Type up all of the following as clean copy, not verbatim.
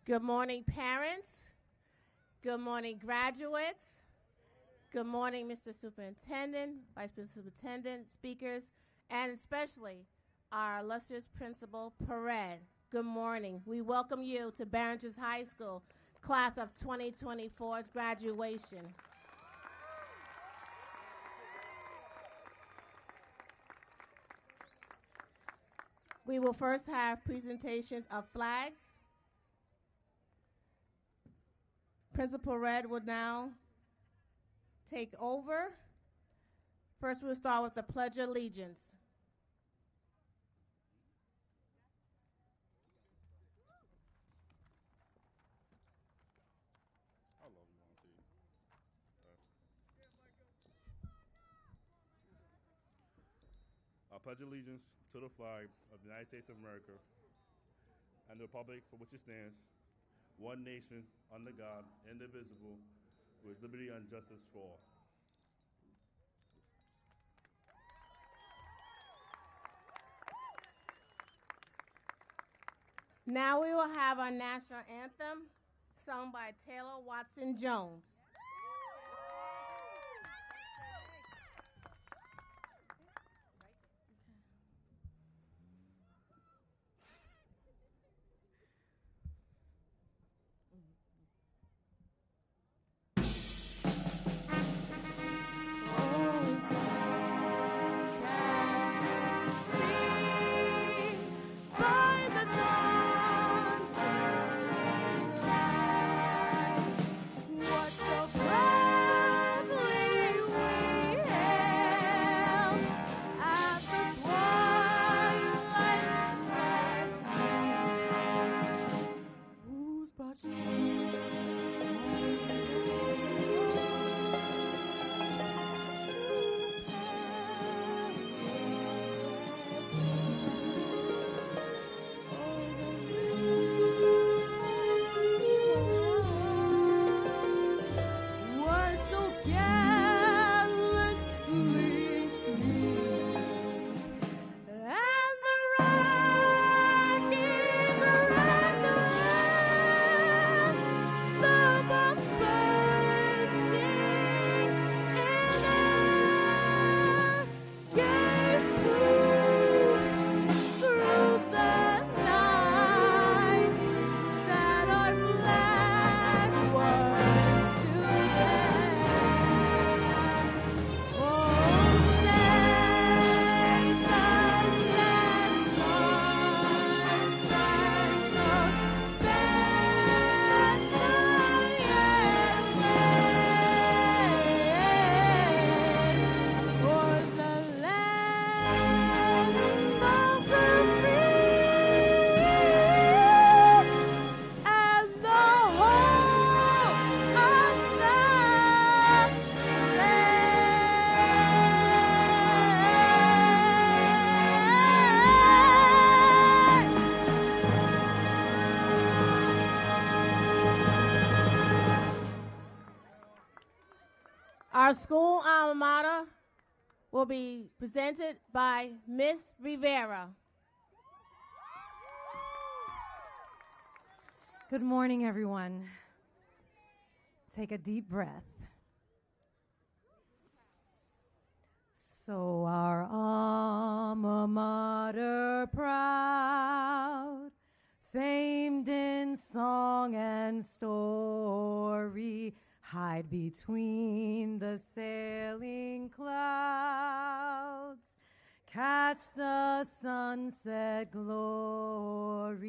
Good morning, parents. Good morning, graduates. Good morning, Mr. Superintendent, Vice Principal Superintendent, speakers, and especially our illustrious principal, Perez. Good morning. We welcome you to Barringer High School, class of 2024's graduation. We will first have presentations of flags. Principal Red will now take over. First, we'll start with the Pledge of Allegiance. I pledge allegiance to the flag of the United States of America and the republic for which it stands, one nation, under God, indivisible, with liberty and justice for all. Now we will have our national anthem sung by Taylor Watson Jones. Our school alma mater will be presented by Miss Rivera. Good morning, everyone. Take a deep breath. So our alma mater proud, famed in song and story, hide between the sailing clouds, catch the sunset glory.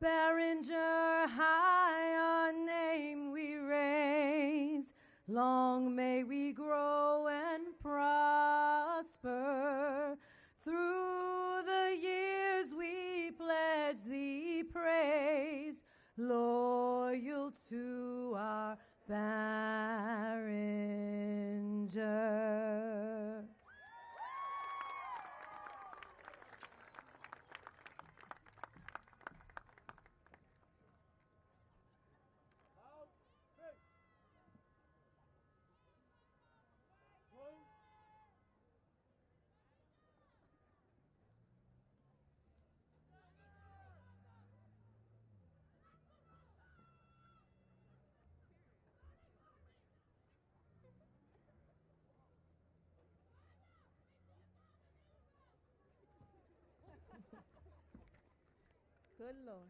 Barringer high our name we raise, long may we grow and prosper. Through the years we pledge thee praise, loyal to our Barringer. Good Lord.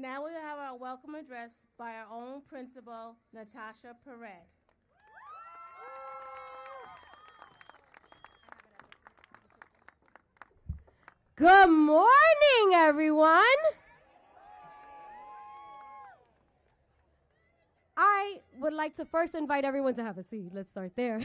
Now we will have our welcome address by our own principal, Natasha Perret. Good morning, everyone. I would like to first invite everyone to have a seat. Let's start there.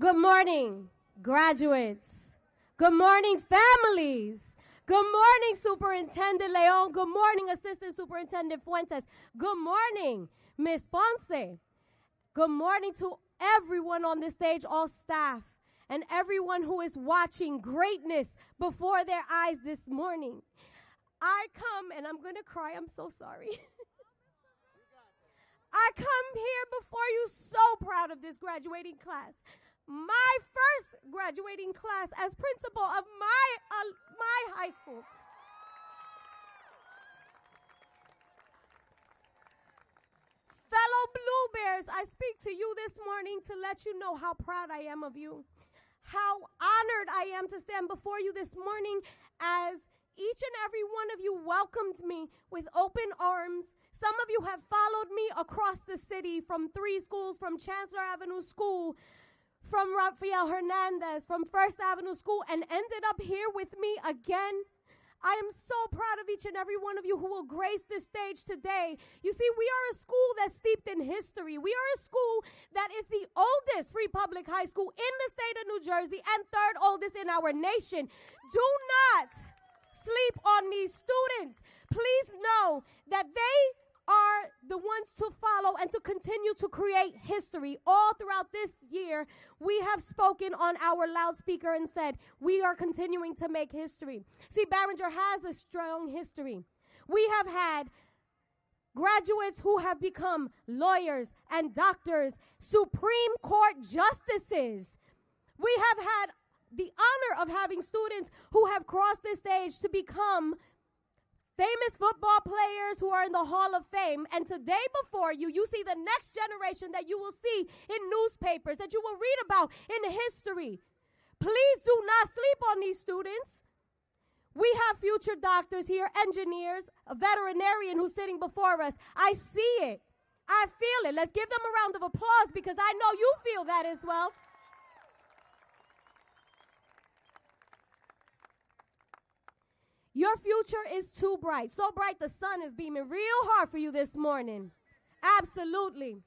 Good morning, graduates. Good morning, families. Good morning, Superintendent Leon. Good morning, Assistant Superintendent Fuentes. Good morning, Ms. Ponce. Good morning to everyone on the stage, all staff, and everyone who is watching greatness before their eyes this morning. I come, and I'm going to cry. I'm so sorry. I come here before you so proud of this graduating class. My first graduating class as principal of my high school. Fellow Blue Bears, I speak to you this morning to let you know how proud I am of you, how honored I am to stand before you this morning as each and every one of you welcomed me with open arms. Some of you have followed me across the city from 3 schools, from Chancellor Avenue School, from Rafael Hernandez, from First Avenue School, and ended up here with me again. I am so proud of each and every one of you who will grace this stage today. You see, we are a school that's steeped in history. We are a school that is the oldest free public high school in the state of New Jersey and 3rd oldest in our nation. Do not sleep on these students. Please know that they are the ones to follow and to continue to create history. All throughout this year, we have spoken on our loudspeaker and said, we are continuing to make history. See, Barringer has a strong history. We have had graduates who have become lawyers and doctors, Supreme Court justices. We have had the honor of having students who have crossed this stage to become famous football players who are in the Hall of Fame. And today before you, you see the next generation that you will see in newspapers, that you will read about in history. Please do not sleep on these students. We have future doctors here, engineers, a veterinarian who's sitting before us. I see it. I feel it. Let's give them a round of applause because I know you feel that as well. Your future is too bright. So bright the sun is beaming real hard for you this morning. Absolutely.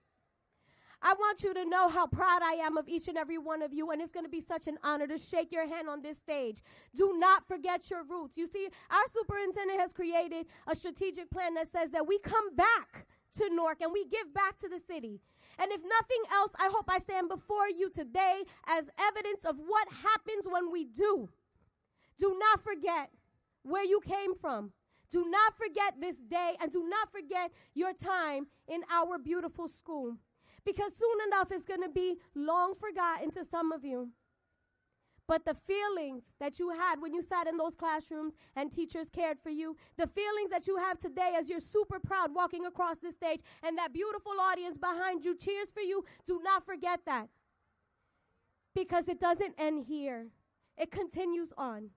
I want you to know how proud I am of each and every one of you, and it's going to be such an honor to shake your hand on this stage. Do not forget your roots. You see, our superintendent has created a strategic plan that says that we come back to Newark and we give back to the city. And if nothing else, I hope I stand before you today as evidence of what happens when we do. Do not forget where you came from. Do not forget this day, and do not forget your time in our beautiful school, because soon enough it's going to be long forgotten to some of you. But the feelings that you had when you sat in those classrooms and teachers cared for you, the feelings that you have today as you're super proud walking across the stage and that beautiful audience behind you cheers for you, do not forget that, because it doesn't end here. It continues on.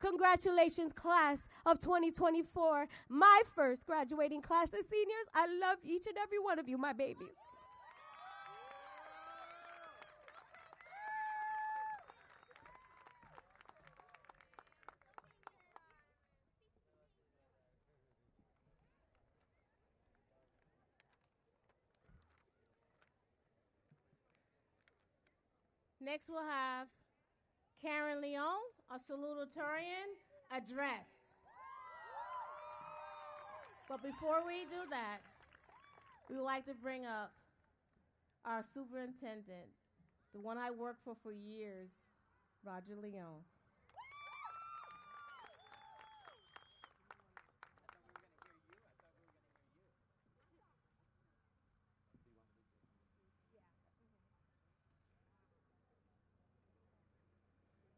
Congratulations, class of 2024, my first graduating class of seniors. I love each and every one of you, my babies. Next, we'll have Karen Leon, a salutatorian address. But before we do that, we would like to bring up our superintendent, the one I worked for years, Roger Leon.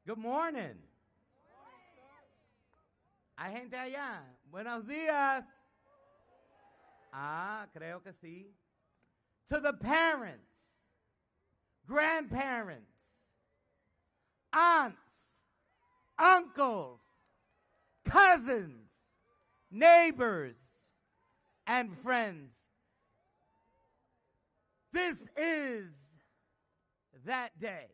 Good morning. ¿Hay gente allá? Buenos días. Creo que sí. To the parents, grandparents, aunts, uncles, cousins, neighbors, and friends. This is that day.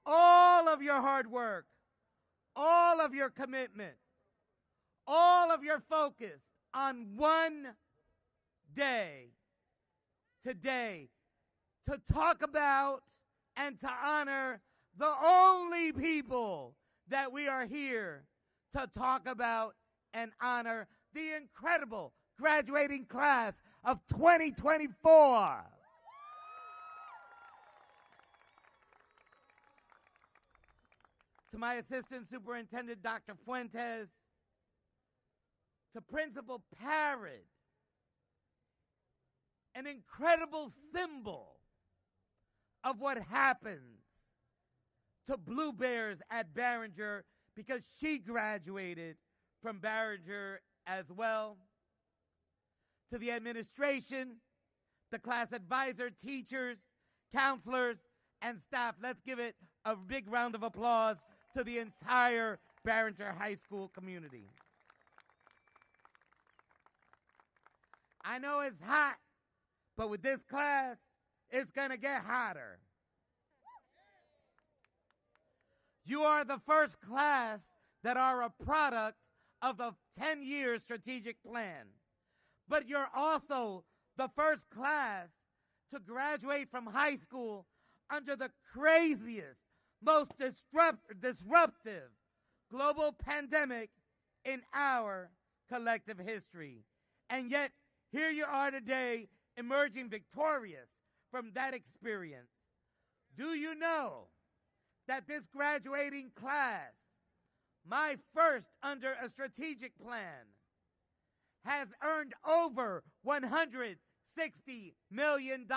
All of your hard work, all of your commitment, all of your focus on one day, today, to talk about and to honor the only people that we are here to talk about and honor, the incredible graduating class of 2024. To my assistant superintendent, Dr. Fuentes, to Principal Parrott, an incredible symbol of what happens to Blue Bears at Barringer, because she graduated from Barringer as well. To the administration, the class advisor, teachers, counselors, and staff. Let's give it a big round of applause to the entire Barringer High School community. I know it's hot, but with this class, it's going to get hotter. You are the first class that are a product of the 10-year strategic plan. But you're also the first class to graduate from high school under the craziest, most disruptive global pandemic in our collective history. And yet, here you are today, emerging victorious from that experience. Do you know that this graduating class, my first under a strategic plan, has earned over $160 million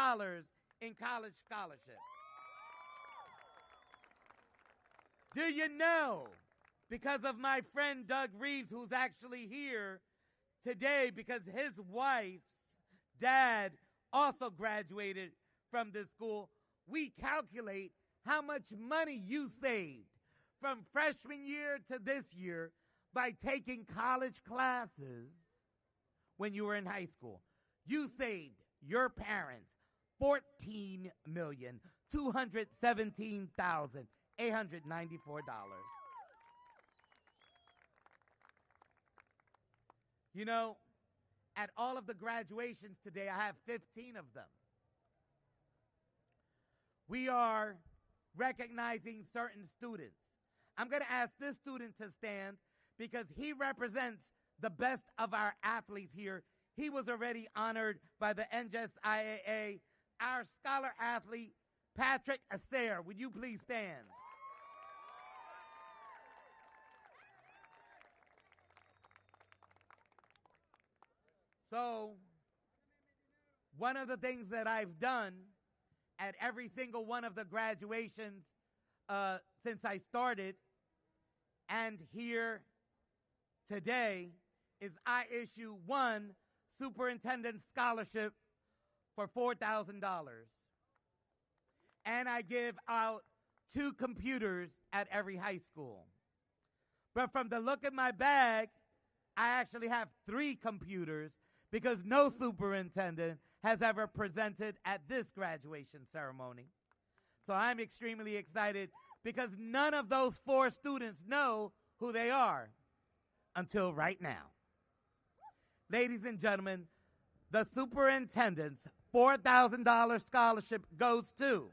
in college scholarships? Do you know, because of my friend Doug Reeves, who's actually here today because his wife's dad also graduated from this school, we calculate how much money you saved from freshman year to this year by taking college classes when you were in high school. You saved your parents $14,217,894. You know, at all of the graduations today, I have 15 of them. We are recognizing certain students. I'm going to ask this student to stand because he represents the best of our athletes here. He was already honored by the NJS IAA. Our scholar athlete, Patrick Asair. Would you please stand? So, one of the things that I've done at every single one of the graduations since I started and here today is I issue one superintendent scholarship for $4,000. And I give out 2 computers at every high school. But from the look at my bag, I actually have 3 computers because no superintendent has ever presented at this graduation ceremony. So I'm extremely excited because none of those 4 students know who they are until right now. Ladies and gentlemen, the superintendent's $4,000 scholarship goes to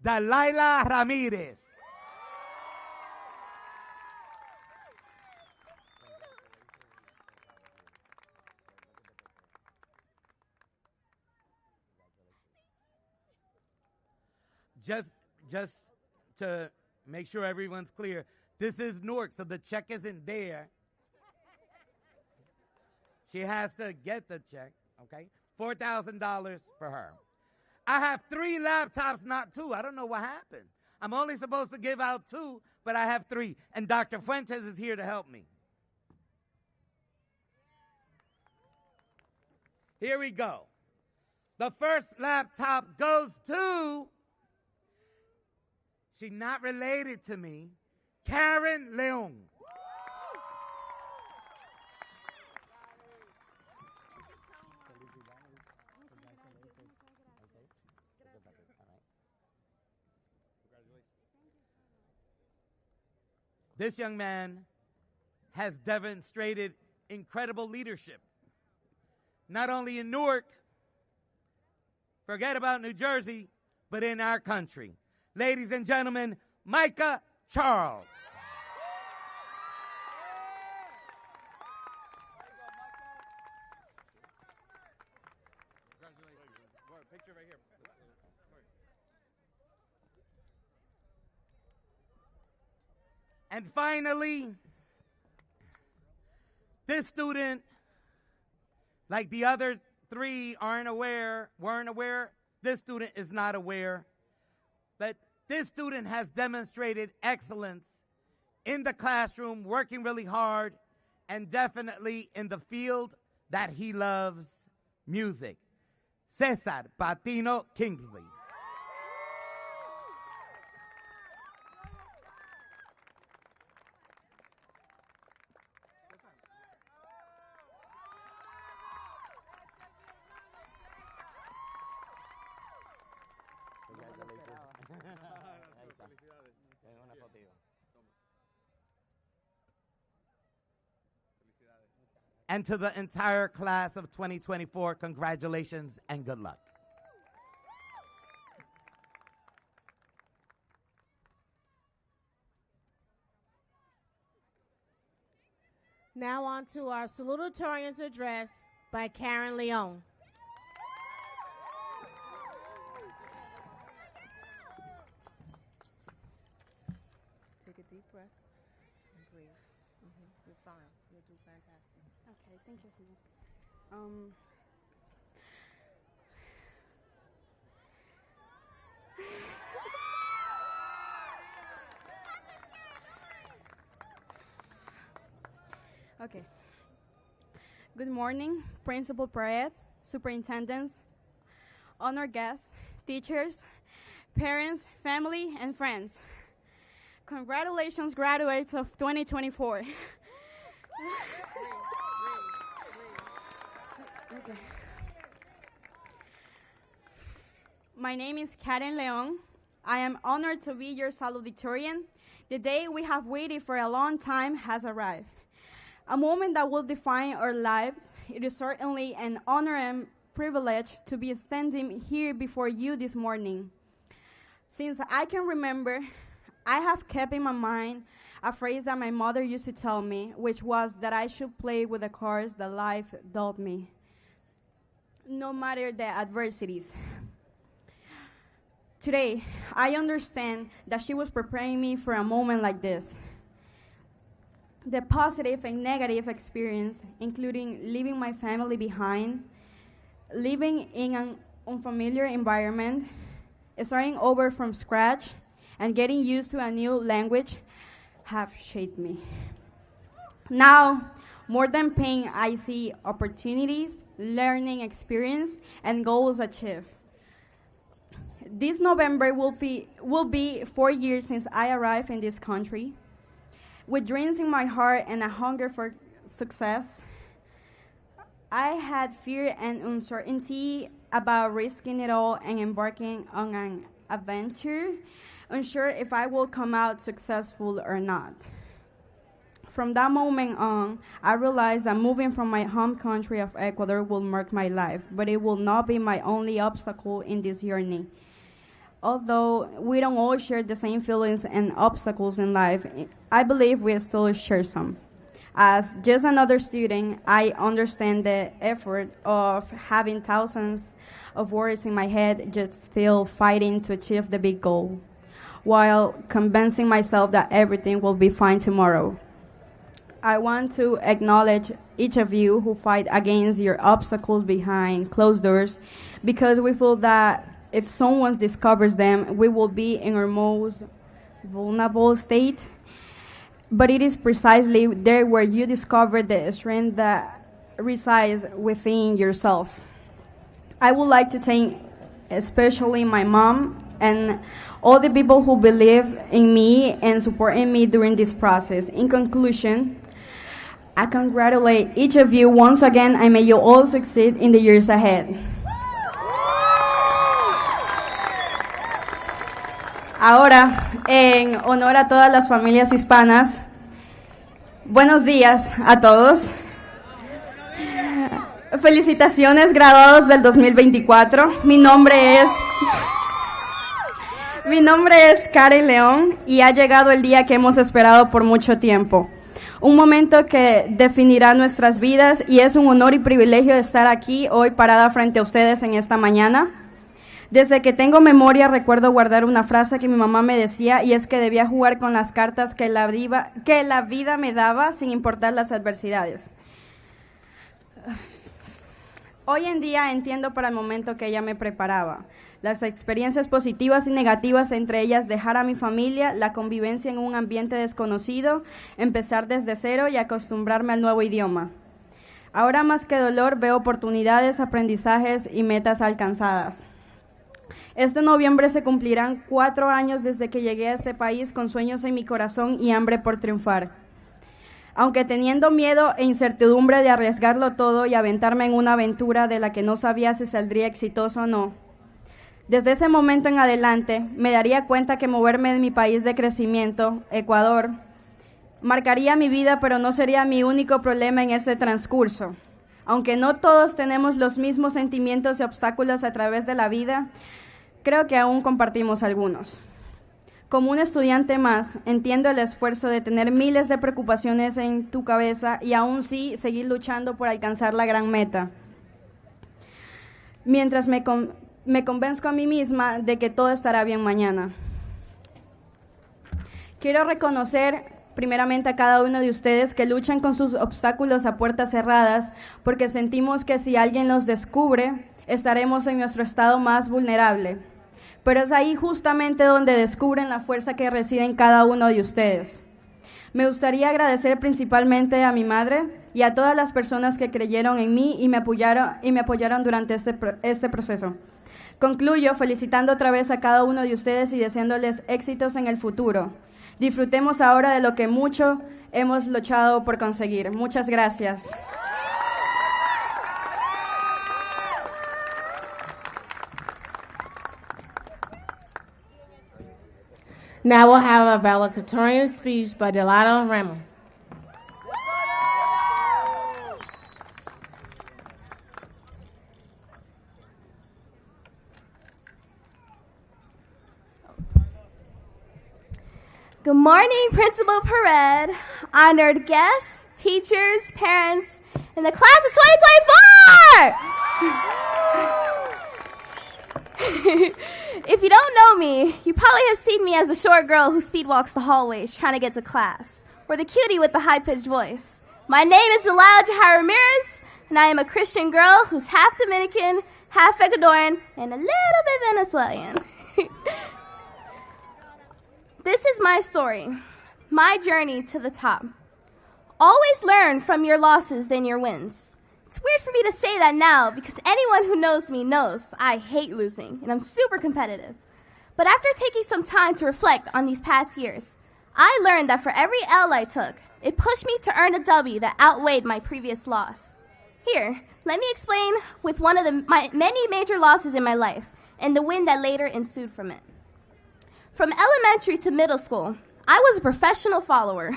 Delilah Ramirez. Just to make sure everyone's clear, this is Newark, so the check isn't there. She has to get the check, okay? $4,000 for her. I have 3 laptops, not 2. I don't know what happened. I'm only supposed to give out 2, but I have 3. And Dr. Fuentes is here to help me. Here we go. The first laptop goes to, she's not related to me, Karen Leon. This young man has demonstrated incredible leadership, not only in Newark, forget about New Jersey, but in our country. Ladies and gentlemen, Micah Charles. Congratulations. Picture right here. And finally, this student, like the other 3 weren't aware, this student is not aware, but this student has demonstrated excellence in the classroom, working really hard, and definitely in the field that he loves, music. Cesar Patino Kingsley. And to the entire class of 2024, congratulations and good luck. Now on to our salutatorian's address by Karen Leon. Take a deep breath and breathe. You're fine. You'll do fantastic. Okay, thank you. Okay. Good morning, Principal Perret, superintendents, honored guests, teachers, parents, family, and friends. Congratulations, graduates of 2024. Okay. My name is Karen Leon. I am honored to be your salutatorian. The day we have waited for a long time has arrived. A moment that will define our lives. It is certainly an honor and privilege to be standing here before you this morning. Since I can remember, I have kept in my mind a phrase that my mother used to tell me, which was that I should play with the cards that life dealt me, no matter the adversities. Today, I understand that she was preparing me for a moment like this. The positive and negative experience, including leaving my family behind, living in an unfamiliar environment, starting over from scratch, and getting used to a new language, have shaped me. Now, more than pain, I see opportunities, learning experience, and goals achieved. This November will be 4 years since I arrived in this country. With dreams in my heart and a hunger for success, I had fear and uncertainty about risking it all and embarking on an adventure, unsure if I will come out successful or not. From that moment on, I realized that moving from my home country of Ecuador will mark my life, but it will not be my only obstacle in this journey. although we don't all share the same feelings and obstacles in life, I believe we still share some. As just another student, I understand the effort of having thousands of words in my head, just still fighting to achieve the big goal, while convincing myself that everything will be fine tomorrow. I want to acknowledge each of you who fight against your obstacles behind closed doors, because we feel that if someone discovers them, we will be in our most vulnerable state. But it is precisely there where you discover the strength that resides within yourself. I would like to thank especially my mom and all the people who believe in me and supported me during this process. In conclusion, I congratulate each of you once again, and may you all succeed in the years ahead. Ahora, en honor a todas las familias hispanas, buenos días a todos. Felicitaciones graduados del 2024. Mi nombre es Karen León y ha llegado el día que hemos esperado por mucho tiempo. Un momento que definirá nuestras vidas, y es un honor y privilegio estar aquí hoy parada frente a ustedes en esta mañana. Desde que tengo memoria recuerdo guardar una frase que mi mamá me decía, y es que debía jugar con las cartas que la vida me daba sin importar las adversidades. Hoy en día entiendo para el momento que ella me preparaba. Las experiencias positivas y negativas, entre ellas dejar a mi familia, la convivencia en un ambiente desconocido, empezar desde cero y acostumbrarme al nuevo idioma. Ahora más que dolor veo oportunidades, aprendizajes y metas alcanzadas. Este noviembre se cumplirán 4 años desde que llegué a este país con sueños en mi corazón y hambre por triunfar. Aunque teniendo miedo e incertidumbre de arriesgarlo todo y aventarme en una aventura de la que no sabía si saldría exitoso o no. Desde ese momento en adelante me daría cuenta que moverme de mi país de crecimiento, Ecuador, marcaría mi vida, pero no sería mi único problema en ese transcurso. Aunque no todos tenemos los mismos sentimientos y obstáculos a través de la vida, creo que aún compartimos algunos. Como un estudiante más, entiendo el esfuerzo de tener miles de preocupaciones en tu cabeza y aún sí seguir luchando por alcanzar la gran meta. Mientras me convenzco a mí misma de que todo estará bien mañana. Quiero reconocer primeramente a cada uno de ustedes que luchan con sus obstáculos a puertas cerradas, porque sentimos que si alguien los descubre, estaremos en nuestro estado más vulnerable. Pero es ahí justamente donde descubren la fuerza que reside en cada uno de ustedes. Me gustaría agradecer principalmente a mi madre y a todas las personas que creyeron en mí y me apoyaron durante este proceso. Concluyo felicitando otra vez a cada uno de ustedes y deseándoles éxitos en el futuro. Disfrutemos ahora de lo que mucho hemos luchado por conseguir. Muchas gracias. Now we'll have a valedictorian speech by Delano Ramos. Good morning, Principal Perez, honored guests, teachers, parents, and the class of 2024! If you don't know me, you probably have seen me as the short girl who speed walks the hallways trying to get to class, or the cutie with the high-pitched voice. My name is Delilah Jahar Ramirez, and I am a Christian girl who's half Dominican, half Ecuadorian, and a little bit Venezuelan. This is my story, my journey to the top. Always learn from your losses than your wins. It's weird for me to say that now because anyone who knows me knows I hate losing and I'm super competitive. But after taking some time to reflect on these past years, I learned that for every L I took, it pushed me to earn a W that outweighed my previous loss. Here, let me explain with one of my many major losses in my life and the win that later ensued from it. From elementary to middle school, I was a professional follower.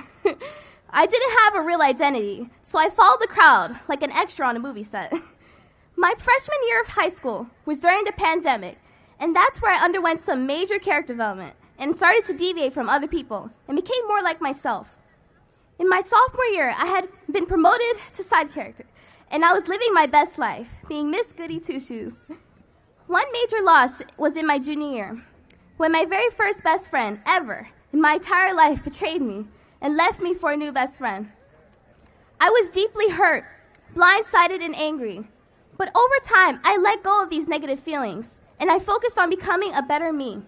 I didn't have a real identity, so I followed the crowd like an extra on a movie set. My freshman year of high school was during the pandemic, And that's where I underwent some major character development and started to deviate from other people and became more like myself. In my sophomore year, I had been promoted to side character, and I was living my best life, being Miss Goody Two-Shoes. One major loss was in my junior year, when my very first best friend ever in my entire life betrayed me and left me for a new best friend. I was deeply hurt, blindsided, and angry. But over time, I let go of these negative feelings, and I focused on becoming a better me.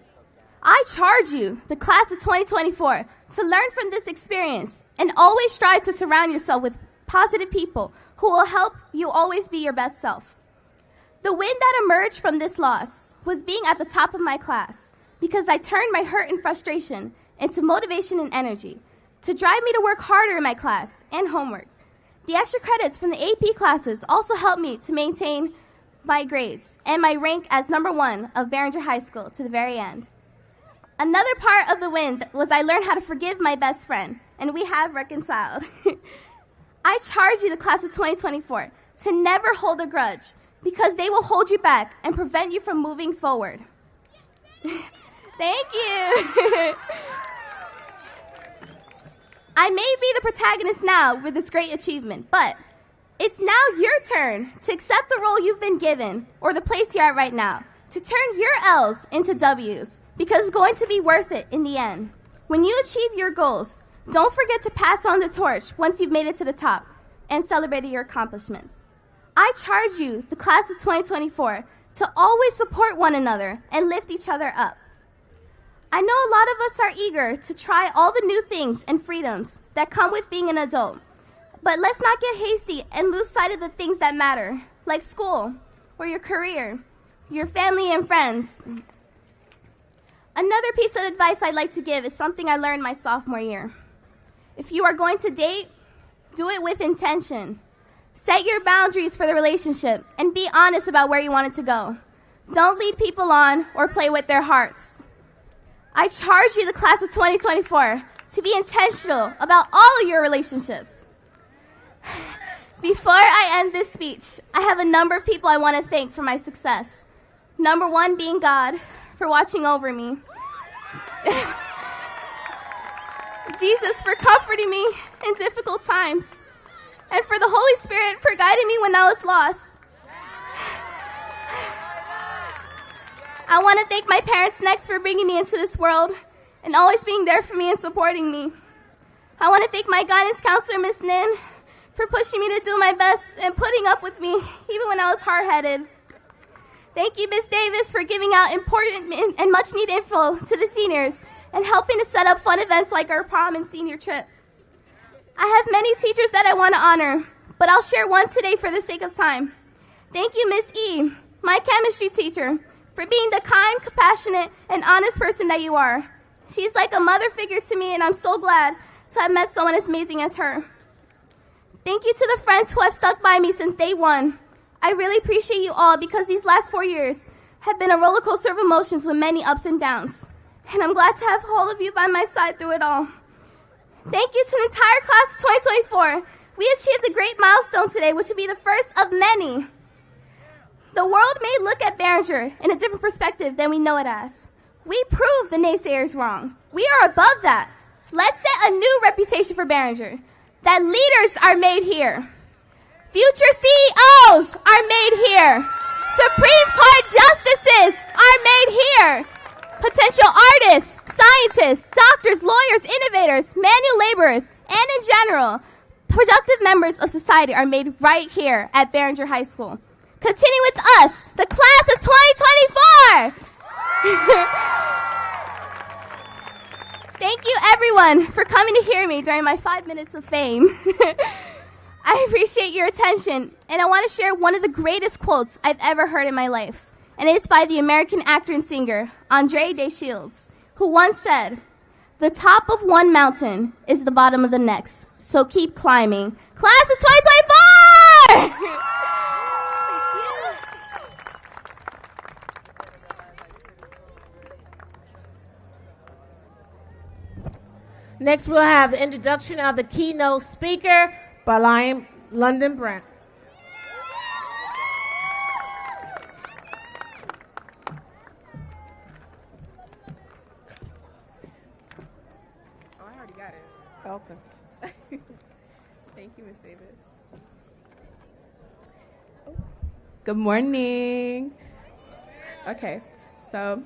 I charge you, the class of 2024, to learn from this experience and always strive to surround yourself with positive people who will help you always be your best self. The win that emerged from this loss was being at the top of my class, because I turned my hurt and frustration into motivation and energy to drive me to work harder in my class and homework. The extra credits from the AP classes also helped me to maintain my grades and my rank as #1 of Barringer High School to the very end. Another part of the win was I learned how to forgive my best friend, and we have reconciled. I charge you, the class of 2024, to never hold a grudge, because they will hold you back and prevent you from moving forward. Thank you. I may be the protagonist now with this great achievement, but it's now your turn to accept the role you've been given, or the place you're at right now, to turn your L's into W's, because it's going to be worth it in the end. When you achieve your goals, don't forget to pass on the torch once you've made it to the top and celebrated your accomplishments. I charge you, the class of 2024, to always support one another and lift each other up. I know a lot of us are eager to try all the new things and freedoms that come with being an adult, but let's not get hasty and lose sight of the things that matter, like school, or your career, your family and friends. Another piece of advice I'd like to give is something I learned my sophomore year. If you are going to date, do it with intention. Set your boundaries for the relationship and be honest about where you want it to go. Don't lead people on or play with their hearts. I charge you, the class of 2024, to be intentional about all of your relationships. Before I end this speech, I have a number of people I want to thank for my success. #1 being God for watching over me. Jesus for comforting me in difficult times. And for the Holy Spirit for guiding me when I was lost. I want to thank my parents next for bringing me into this world and always being there for me and supporting me. I want to thank my guidance counselor, Miss Nin, for pushing me to do my best and putting up with me even when I was hard-headed. Thank you, Miss Davis, for giving out important and much-needed info to the seniors and helping to set up fun events like our prom and senior trip. I have many teachers that I want to honor, but I'll share one today for the sake of time. Thank you, Miss E, my chemistry teacher, for being the kind, compassionate, and honest person that you are. She's like a mother figure to me, and I'm so glad to have met someone as amazing as her. Thank you to the friends who have stuck by me since day one. I really appreciate you all, because these last 4 years have been a roller coaster of emotions with many ups and downs. And I'm glad to have all of you by my side through it all. Thank you to the entire class of 2024. We achieved a great milestone today, which will be the first of many. The world may look at Barringer in a different perspective than we know it as. We proved the naysayers wrong. We are above that. Let's set a new reputation for Barringer, that leaders are made here. Future CEOs are made here. Supreme Court justices are made here. Potential artists, scientists, doctors, lawyers, innovators, manual laborers, and in general, productive members of society are made right here at Barringer High School. Continue with us, the class of 2024. Thank you, everyone, for coming to hear me during my 5 minutes of fame. I appreciate your attention, and I want to share one of the greatest quotes I've ever heard in my life, and it's by the American actor and singer, Andre De Shields, who once said, "The top of one mountain is the bottom of the next, so keep climbing." Class of 2024! Next, we'll have the introduction of the keynote speaker by London Brent. already got it. Okay. Thank you, Ms. Davis. Good morning. Okay, so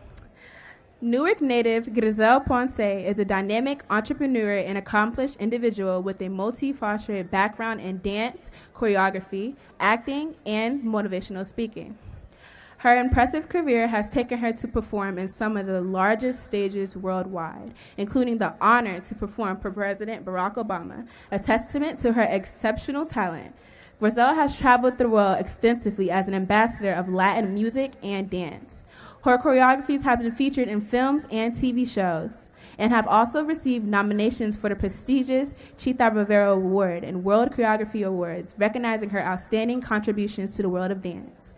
Newark native Griselle Ponce is a dynamic entrepreneur and accomplished individual with a multifaceted background in dance, choreography, acting, and motivational speaking. Her impressive career has taken her to perform in some of the largest stages worldwide, including the honor to perform for President Barack Obama, a testament to her exceptional talent. Griselle has traveled the world extensively as an ambassador of Latin music and dance. Her choreographies have been featured in films and TV shows and have also received nominations for the prestigious Chita Rivera Award and World Choreography Awards, recognizing her outstanding contributions to the world of dance.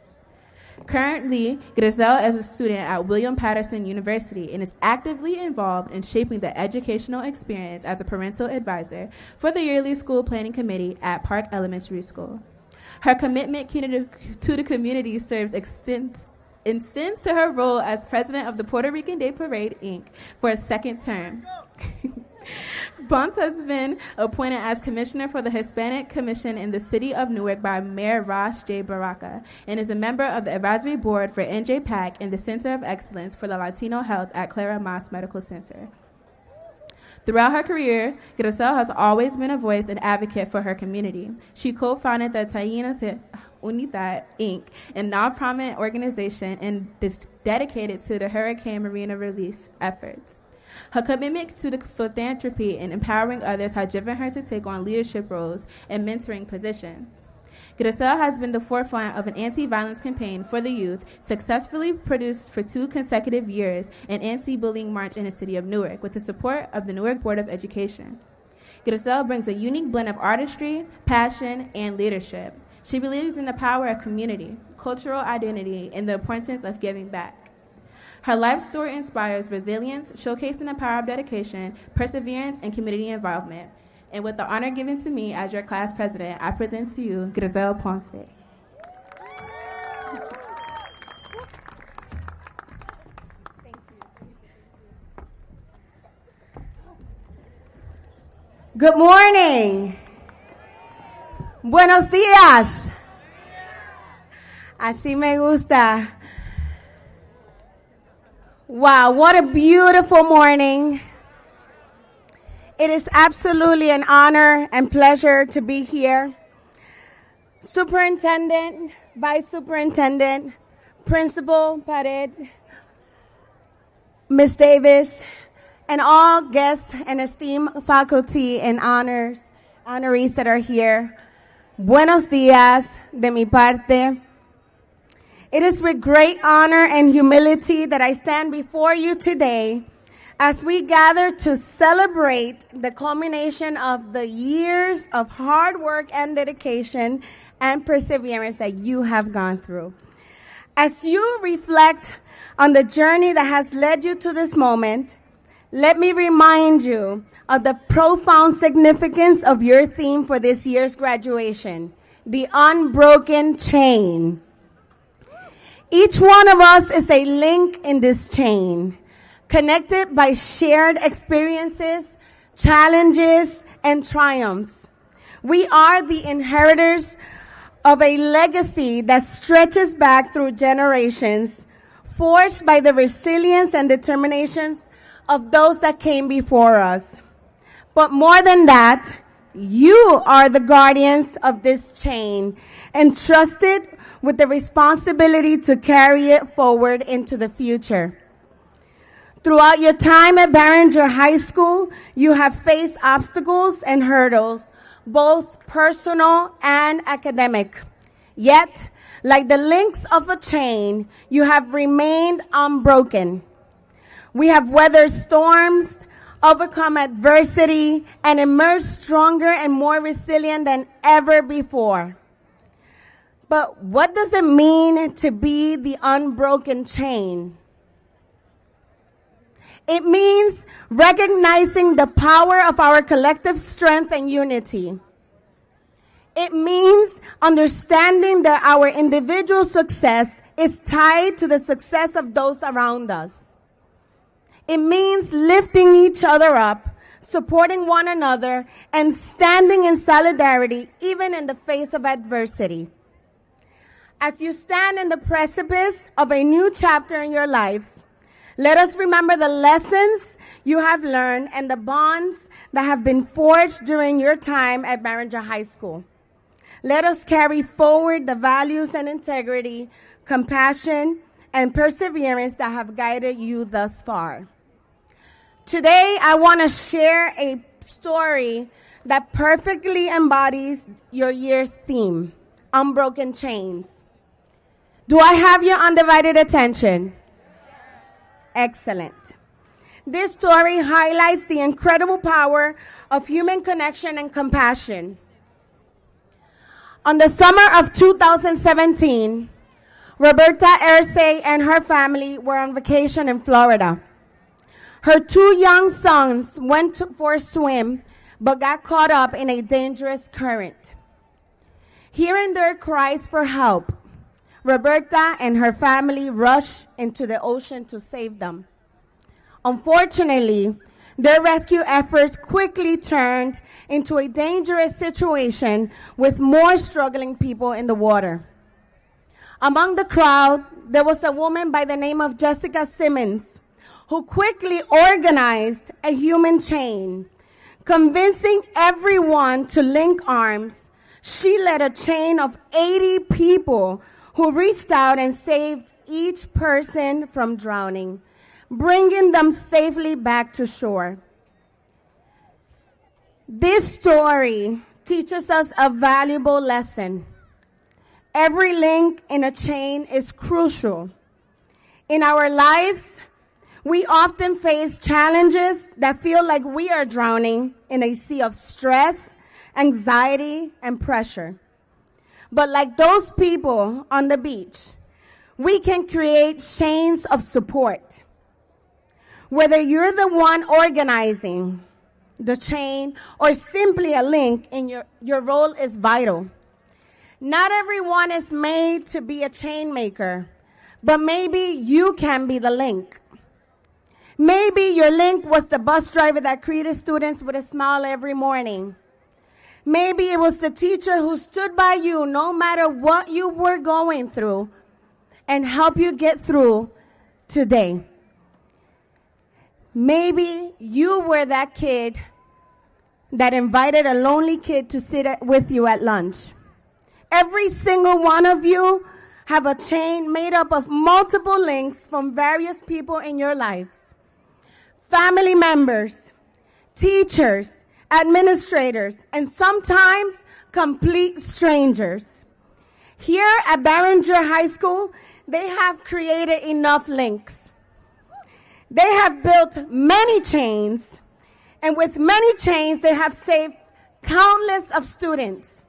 Currently, Griselle is a student at William Patterson University and is actively involved in shaping the educational experience as a parental advisor for the yearly school planning committee at Park Elementary School. Her commitment to the community extends to her role as president of the Puerto Rican Day Parade, Inc. for a second term. Bonds has been appointed as commissioner for the Hispanic Commission in the city of Newark by Mayor Ross J. Baraka and is a member of the advisory board for NJPAC and the Center of Excellence for the Latino Health at Clara Mas Medical Center. Throughout her career, Griselle has always been a voice and advocate for her community. She co-founded the Taínos Unidad, Inc., a nonprofit organization and dedicated to the Hurricane Marina relief efforts. Her commitment to the philanthropy and empowering others has driven her to take on leadership roles and mentoring positions. Griselle has been the forefront of an anti-violence campaign for the youth, successfully produced for 2 consecutive years an anti-bullying march in the city of Newark with the support of the Newark Board of Education. Griselle brings a unique blend of artistry, passion, and leadership. She believes in the power of community, cultural identity, and the importance of giving back. Her life story inspires resilience, showcasing the power of dedication, perseverance, and community involvement. And with the honor given to me as your class president, I present to you Griselle Ponce. Good morning. Buenos días. Así me gusta. Wow, what a beautiful morning. It is absolutely an honor and pleasure to be here. Superintendent, Vice Superintendent, Principal Pared, Ms. Davis, and all guests and esteemed faculty and honorees that are here. Buenos días de mi parte. It is with great honor and humility that I stand before you today as we gather to celebrate the culmination of the years of hard work and dedication and perseverance that you have gone through. As you reflect on the journey that has led you to this moment, let me remind you of the profound significance of your theme for this year's graduation, the unbroken chain. Each one of us is a link in this chain, connected by shared experiences, challenges, and triumphs. We are the inheritors of a legacy that stretches back through generations, forged by the resilience and determinations of those that came before us. But more than that, you are the guardians of this chain, entrusted with the responsibility to carry it forward into the future. Throughout your time at Barringer High School, you have faced obstacles and hurdles, both personal and academic. Yet, like the links of a chain, you have remained unbroken. We have weathered storms, overcome adversity, and emerged stronger and more resilient than ever before. But what does it mean to be the unbroken chain? It means recognizing the power of our collective strength and unity. It means understanding that our individual success is tied to the success of those around us. It means lifting each other up supporting one another, and standing in solidarity even in the face of adversity. As you stand in the precipice of a new chapter in your lives, let us remember the lessons you have learned and the bonds that have been forged during your time at Barringer High School. Let us carry forward the values and integrity, compassion, and perseverance that have guided you thus far. Today, I want to share a story that perfectly embodies your year's theme, Unbroken Chains. Do I have your undivided attention? Excellent. This story highlights the incredible power of human connection and compassion. On the summer of 2017, Roberta Erce and her family were on vacation in Florida. Her 2 young sons went for a swim, but got caught up in a dangerous current. Hearing their cries for help, Roberta and her family rushed into the ocean to save them. Unfortunately, their rescue efforts quickly turned into a dangerous situation with more struggling people in the water. Among the crowd, there was a woman by the name of Jessica Simmons, who quickly organized a human chain. Convincing everyone to link arms, she led a chain of 80 people who reached out and saved each person from drowning, bringing them safely back to shore. This story teaches us a valuable lesson. Every link in a chain is crucial. In our lives, we often face challenges that feel like we are drowning in a sea of stress, anxiety, and pressure. But like those people on the beach, we can create chains of support. Whether you're the one organizing the chain or simply a link in your role is vital. Not everyone is made to be a chain maker, but maybe you can be the link. Maybe your link was the bus driver that greeted students with a smile every morning. Maybe it was the teacher who stood by you no matter what you were going through and helped you get through today. Maybe you were that kid that invited a lonely kid to sit with you at lunch. Every single one of you have a chain made up of multiple links from various people in your lives. Family members, teachers, administrators, and sometimes complete strangers. Here at Barringer High School, they have created enough links. They have built many chains, and with many chains, they have saved countless of students.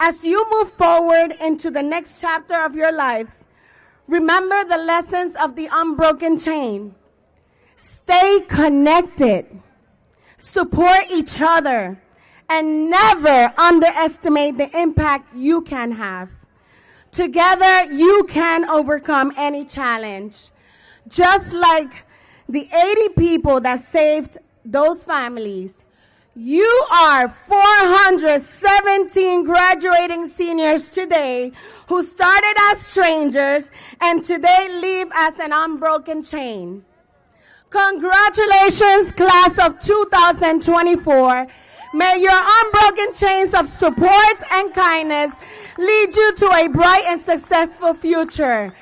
As you move forward into the next chapter of your lives, remember the lessons of the unbroken chain. Stay connected, support each other, and never underestimate the impact you can have. Together, you can overcome any challenge. Just like the 80 people that saved those families, you are 417 graduating seniors today who started as strangers and today live as an unbroken chain. Congratulations, class of 2024. May your unbroken chains of support and kindness lead you to a bright and successful future.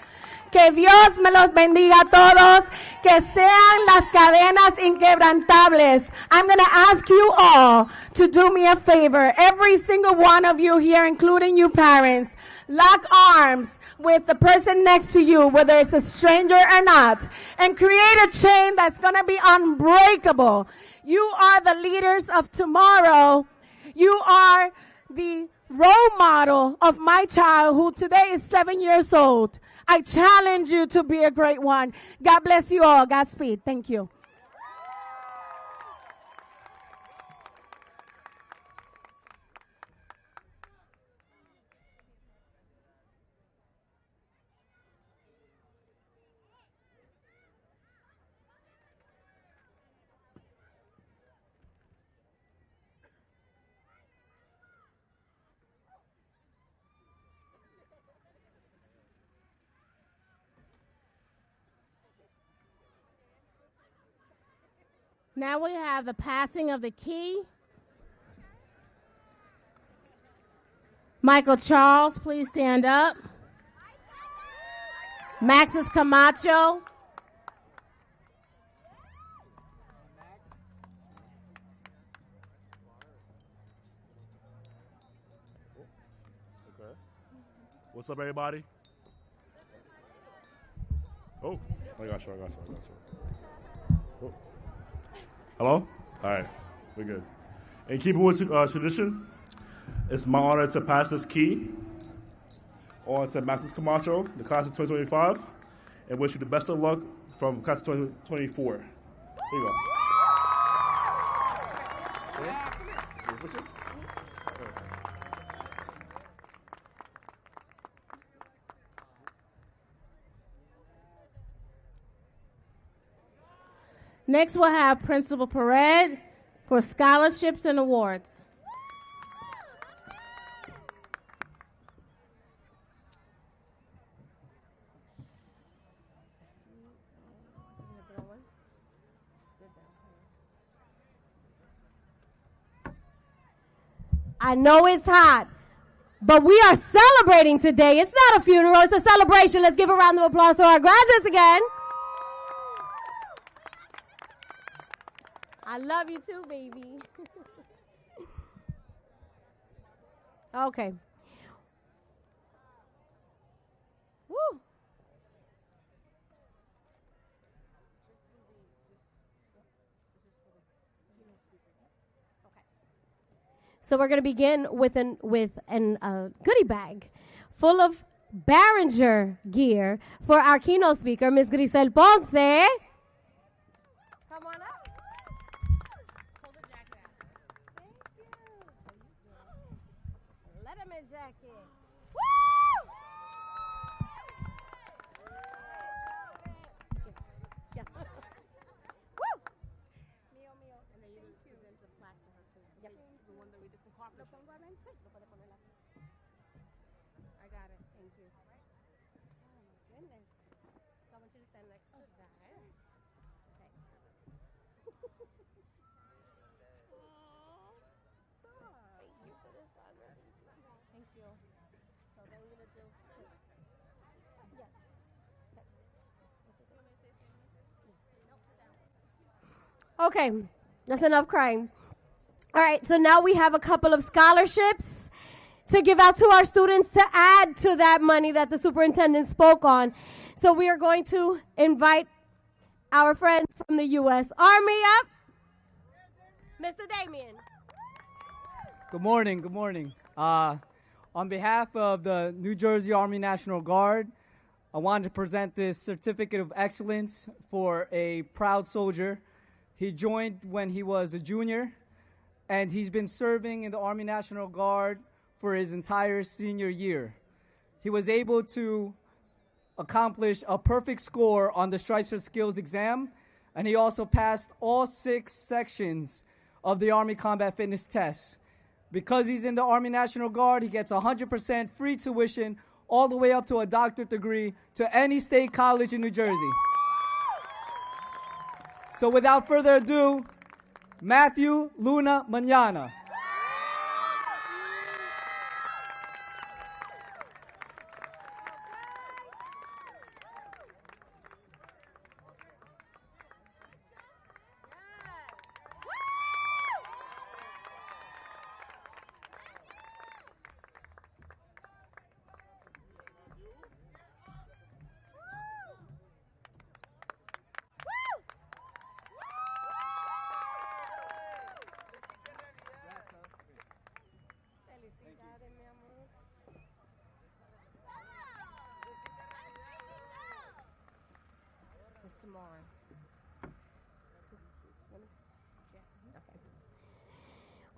Que Dios me los bendiga a todos, que sean las cadenas inquebrantables. I'm going to ask you all to do me a favor. Every single one of you here, including you parents, lock arms with the person next to you, whether it's a stranger or not, and create a chain that's going to be unbreakable. You are the leaders of tomorrow. You are the role model of my child who today is 7 years old. I challenge you to be a great one. God bless you all. Godspeed. Thank you. Now we have the passing of the key. Michael Charles, please stand up. Maxis Camacho. Okay. What's up, everybody? Oh, I got you. Oh. Hello? All right, we're good. In keeping with tradition, it's my honor to pass this key on to Maxis Camacho, the class of 2025, and wish you the best of luck from class of 2024. Here you go. Next, we'll have Principal Perez for scholarships and awards. I know it's hot, but we are celebrating today. It's not a funeral, it's a celebration. Let's give a round of applause to our graduates again. I love you too, baby. Okay. Woo. So we're going to begin with an goodie bag full of Barringer gear for our keynote speaker, Ms. Grisel Ponce. Come on up. Pull the jacket out. Thank you. Letterman jacket. Woo! Yeah. Woo! Mío. And then you present the plaque to her too. Yep. The one that we did from Harper. ¿Lo pongo adentro? Sí, lo puede poner aquí. I got it. Thank you. Oh my goodness. So I want you to stand next to that. Okay. Thank you for this honor. Thank you. So then we're going to do... Yes. Okay, that's enough crying. All right, so now we have a couple of scholarships to give out to our students to add to that money that the superintendent spoke on. So we are going to invite our friends from the U.S. Army up. Mr. Damien. Good morning. On behalf of the New Jersey Army National Guard, I wanted to present this certificate of excellence for a proud soldier. He joined when he was a junior, and he's been serving in the Army National Guard for his entire senior year. He was able to accomplish a perfect score on the Stripes for Skills exam, and he also passed all 6 sections of the Army Combat Fitness test. Because he's in the Army National Guard, he gets 100% free tuition all the way up to a doctorate degree to any state college in New Jersey. So without further ado, Matthew Luna Mañana.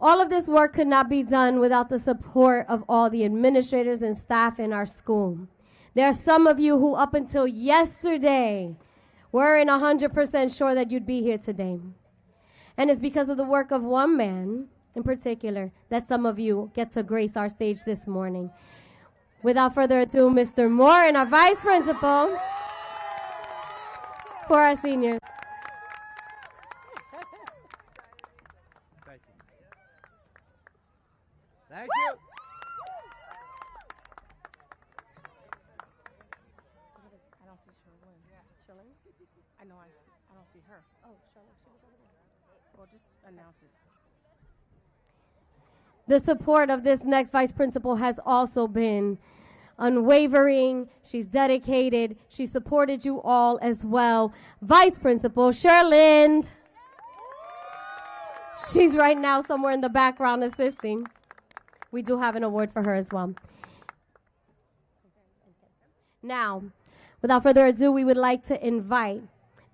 All of this work could not be done without the support of all the administrators and staff in our school. There are some of you who up until yesterday weren't 100% sure that you'd be here today. And it's because of the work of one man in particular that some of you get to grace our stage this morning. Without further ado, Mr. Moore and our vice principal for our seniors. Thank you. Thank you. I don't see Sherlyn. Sherlyn? I know I don't see her. Oh, Sherlyn, she was over there. Well, just announce it. The support of this next vice principal has also been unwavering. She's dedicated. She supported you all as well. Vice Principal Sherlyn. She's right now somewhere in the background assisting. We do have an award for her as well. Now, without further ado, we would like to invite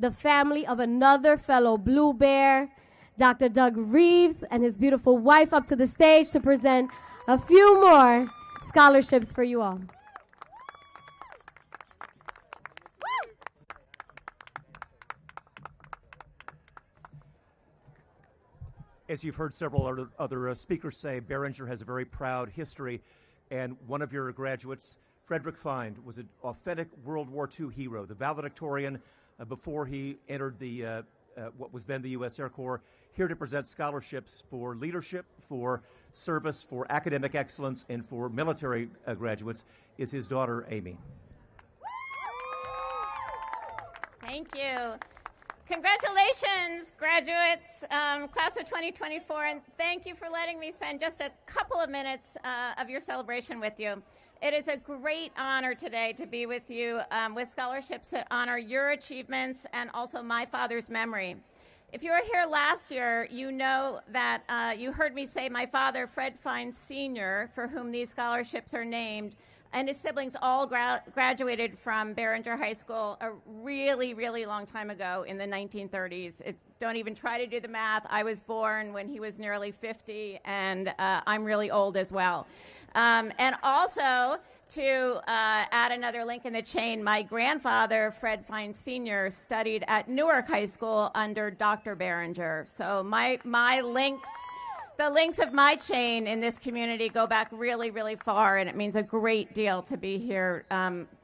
the family of another fellow Blue Bear, Dr. Doug Reeves, and his beautiful wife up to the stage to present a few more scholarships for you all. As you've heard several other speakers say, Barringer has a very proud history, and one of your graduates, Frederick Find, was an authentic World War II hero, the valedictorian before he entered the what was then the U.S. Air Corps, here to present scholarships for leadership, for service, for academic excellence, and for military graduates, is his daughter, Amy. Thank you. Congratulations, graduates, class of 2024, and thank you for letting me spend just a couple of minutes of your celebration with you. It is a great honor today to be with you with scholarships that honor your achievements and also my father's memory. If you were here last year, you know that you heard me say my father, Fred Fine Sr., for whom these scholarships are named, and his siblings all graduated from Barringer High School a really, really long time ago in the 1930s. Don't even try to do the math. I was born when he was nearly 50, and I'm really old as well. And also, to add another link in the chain, my grandfather, Fred Fine Sr., studied at Newark High School under Dr. Barringer. So my links... The links of my chain in this community go back really, really far, and it means a great deal to be here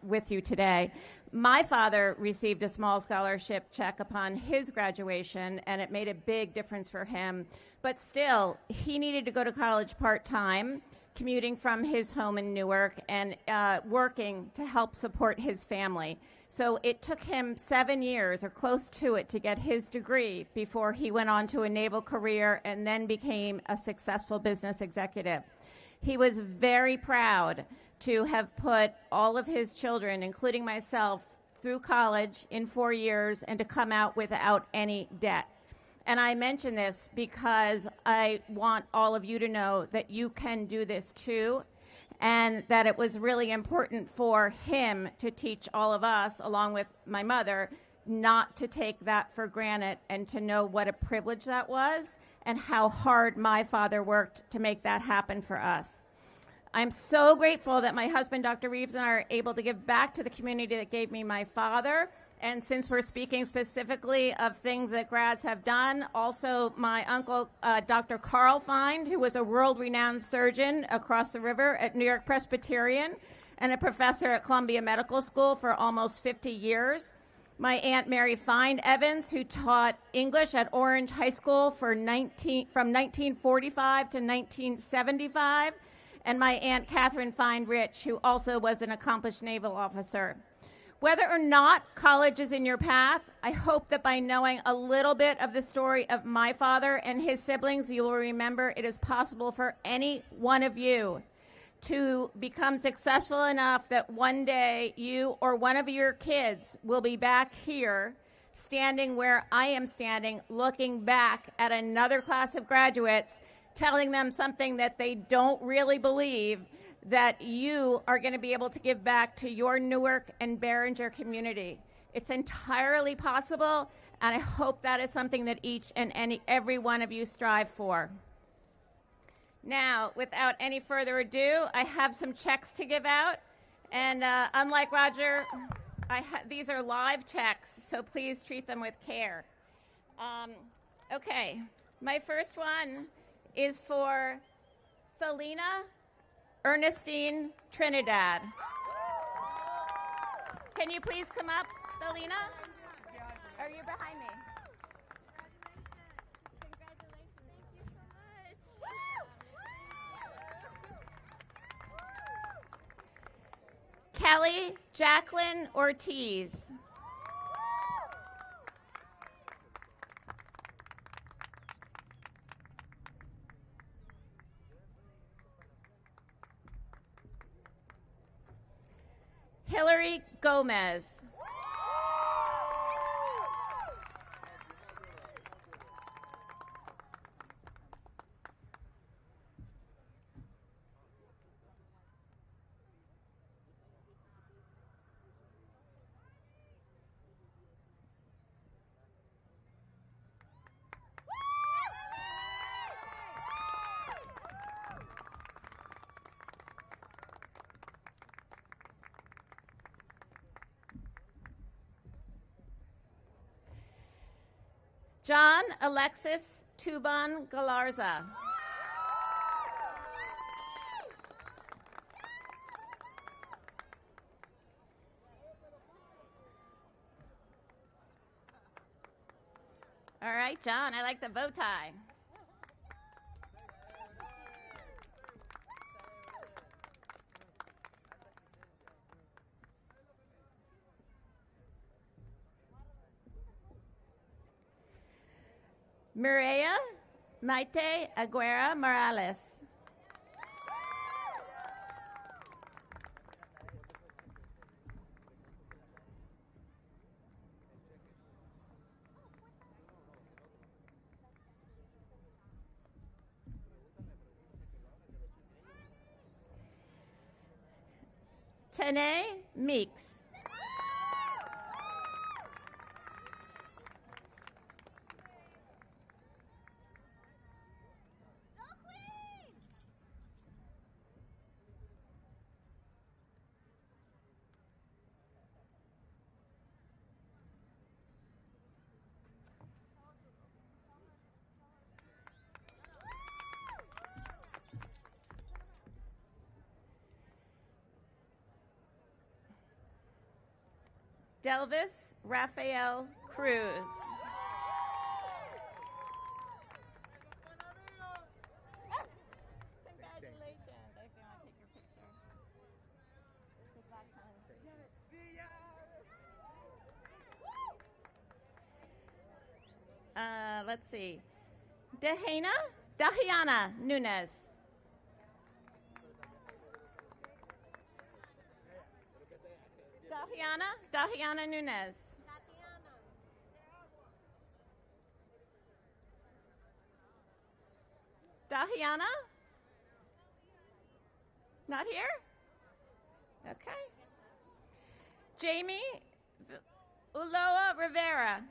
with you today. My father received a small scholarship check upon his graduation, and it made a big difference for him. But still, he needed to go to college part-time, commuting from his home in Newark and working to help support his family. So it took him 7 years or close to it to get his degree before he went on to a naval career and then became a successful business executive. He was very proud to have put all of his children, including myself, through college in 4 years and to come out without any debt. And I mention this because I want all of you to know that you can do this too, and that it was really important for him to teach all of us, along with my mother, not to take that for granted and to know what a privilege that was and how hard my father worked to make that happen for us. I'm so grateful that my husband, Dr. Reeves, and I are able to give back to the community that gave me my father. And since we're speaking specifically of things that grads have done, also my uncle, Dr. Carl Find, who was a world-renowned surgeon across the river at New York Presbyterian and a professor at Columbia Medical School for almost 50 years. My Aunt Mary Find Evans, who taught English at Orange High School from 1945 to 1975. And my Aunt Catherine Find Rich, who also was an accomplished naval officer. Whether or not college is in your path, I hope that by knowing a little bit of the story of my father and his siblings, you will remember it is possible for any one of you to become successful enough that one day you or one of your kids will be back here standing where I am standing, looking back at another class of graduates, telling them something that they don't really believe, that you are going to be able to give back to your Newark and Barringer community. It's entirely possible, and I hope that is something that each and every one of you strive for. Now, without any further ado, I have some checks to give out, and unlike Roger, these are live checks, so please treat them with care. Okay, my first one is for Thelina Ernestine Trinidad. Can you please come up, Thelina? Are you behind me? Kelly Jacqueline Ortiz. Hillary Gomez. John Alexis Tuban Galarza. All right, John, I like the bow tie. Mireya Maite Aguera Morales. Tene Meeks. Delvis Rafael Cruz. Congratulations. I think I want to take your picture. Let's see. Dahiana Nunez. Dahiana Nunez. Dahiana? Not here? Okay. Jamie Uloa Rivera.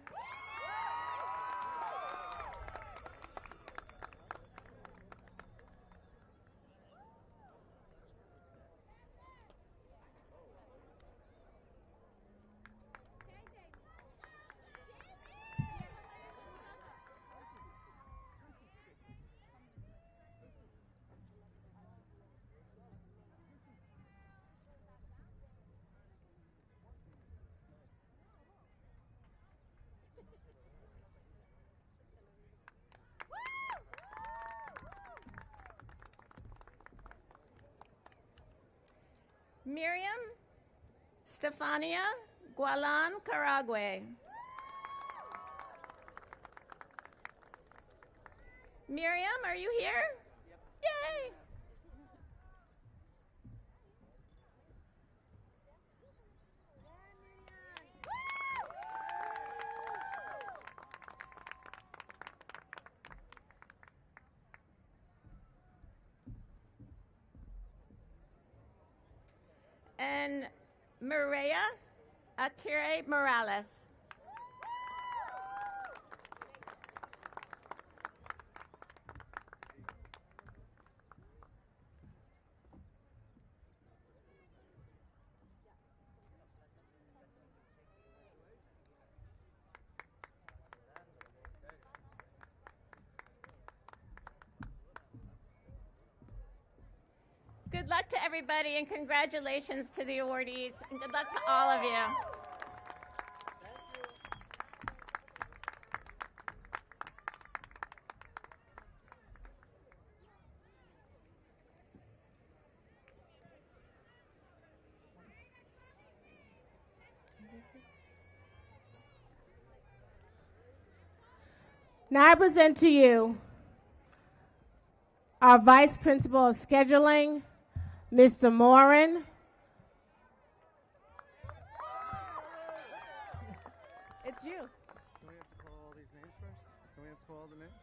Miriam Stefania Gualan Caragüe. Miriam, are you here? Yay! And Maria Akire Morales. Good luck to everybody, and congratulations to the awardees, and good luck to all of you. Now I present to you our Vice Principal of Scheduling, Mr. Morin. It's you. Do we have to call all these names first? Do we have to call all the names?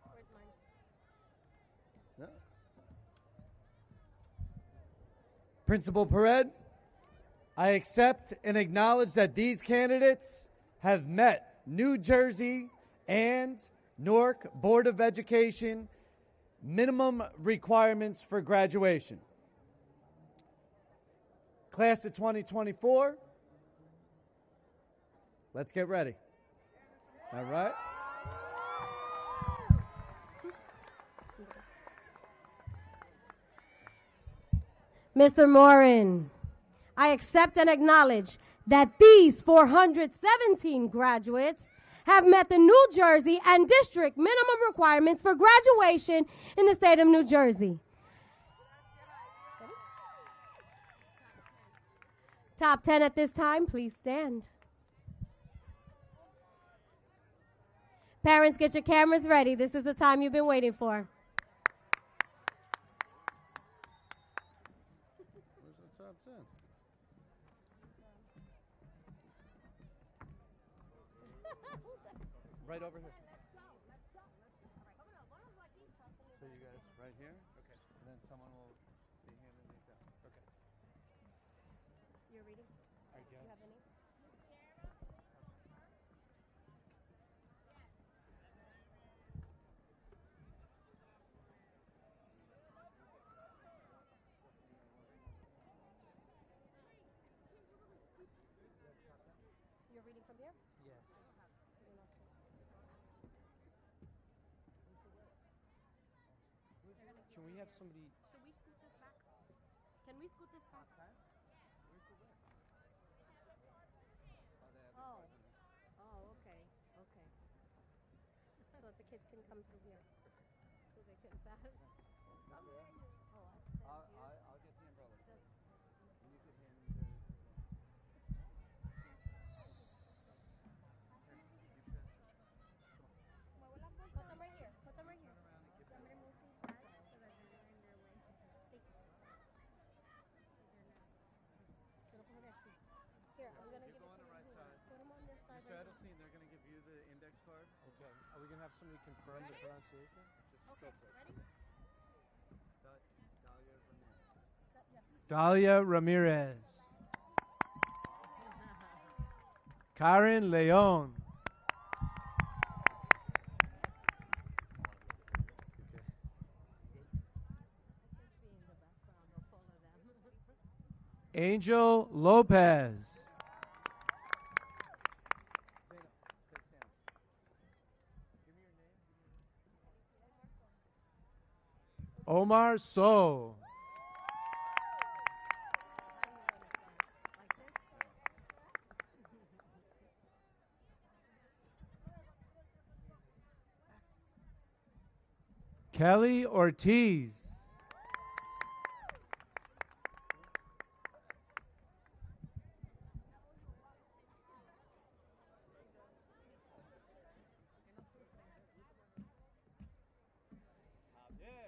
Where's mine? No. Principal Pered, I accept and acknowledge that these candidates have met New Jersey and Newark Board of Education minimum requirements for graduation. Class of 2024, let's get ready. All right. Mr. Morin, I accept and acknowledge that these 417 graduates have met the New Jersey and district minimum requirements for graduation in the state of New Jersey. Top 10 at this time, please stand. Parents, get your cameras ready. This is the time you've been waiting for. Where's the top 10? Right over here. So you guys right here? Okay. And then someone will be handing these out. Okay. You're reading? I guess. You have any? You're reading from here? Yes. Can we have somebody? Should we scoot this back? Can we scoot this back? Oh. Oh, okay. Okay. So that the kids can come through here. So they can pass. Not bad. Oh, I'll get the umbrella. And you can hand me the. Put them right here. Put them right here. Here, I'm gonna give it to you. Put them on this side. Mr. Edelstein, they're going to give you the index card. Okay. Are we going to have somebody confirm the pronunciation? Just Okay, ready? Dalia Ramirez. Karen Leon. Angel Lopez. Omar So. Kelly Ortiz.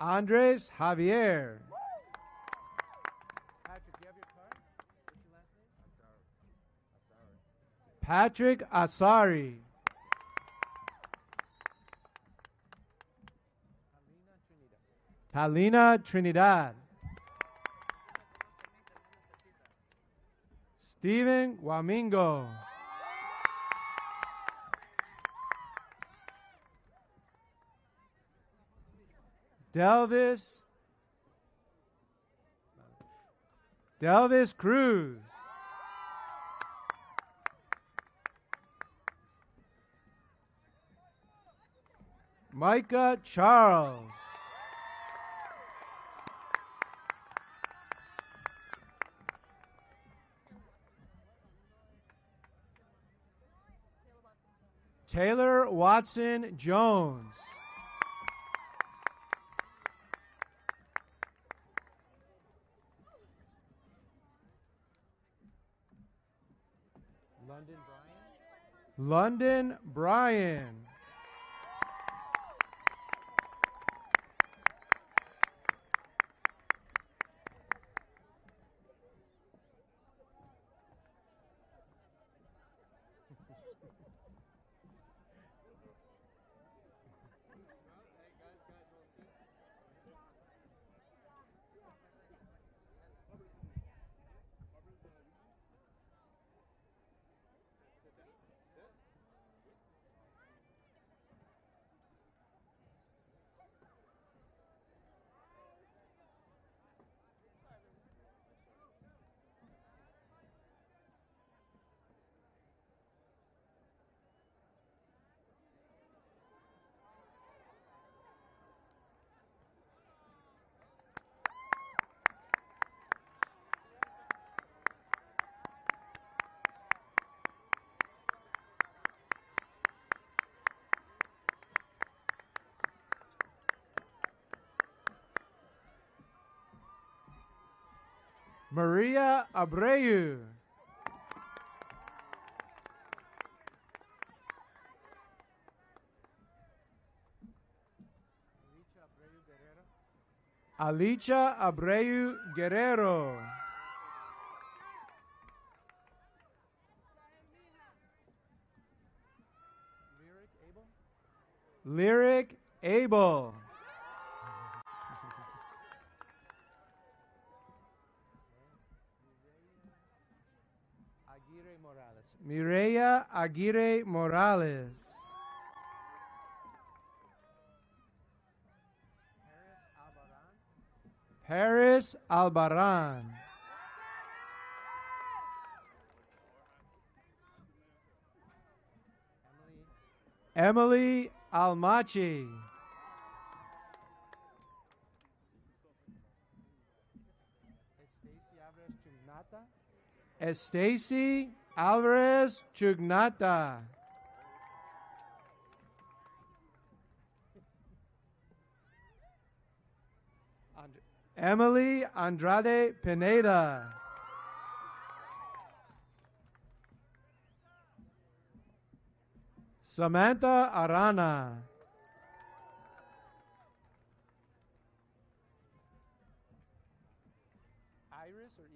Andres Javier. Patrick, do you have your card? What's your last name? Patrick Asari. Talina Trinidad. Steven Guamingo. Delvis Cruz. Micah Charles. Taylor Watson Jones. London Bryan. Maria Abreu. Alicia Abreu Guerrero. Lyric Abel. Mireya Aguirre Morales. Paris Albaran. Emily Almachi. Estacy Alvarez Chugnata. Emily Andrade Pineda. Samantha Arana. Iris or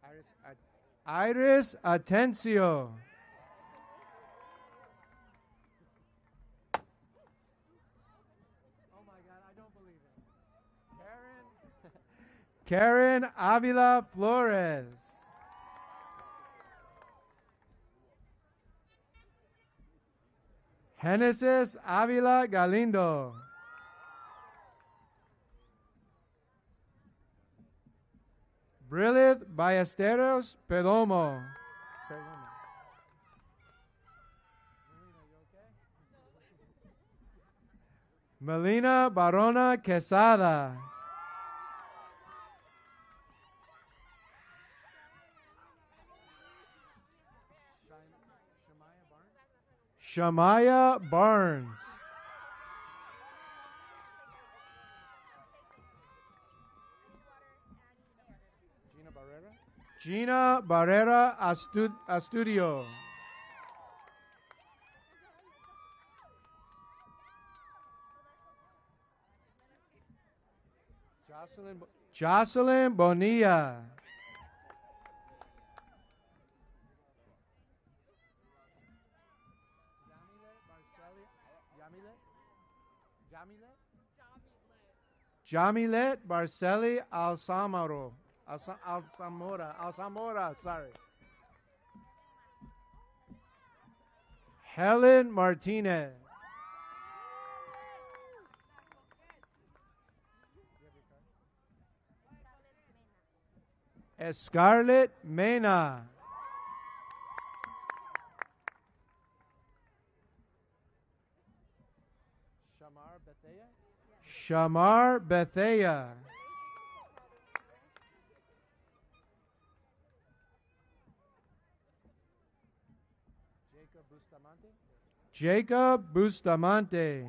Iris? Iris Atencio. Oh my God, I don't believe it. Karen Avila Flores. Genesis Avila Galindo. Brilith Ballesteros Perdomo. Melina Barona Quesada. Shamaya Barnes. Gina Barrera Astudio. Jocelyn Bonilla. Jamilet Barceli Alsamora, sorry. Helen Martinez. Scarlett Mena. Shamar Bethea. Jacob Bustamante.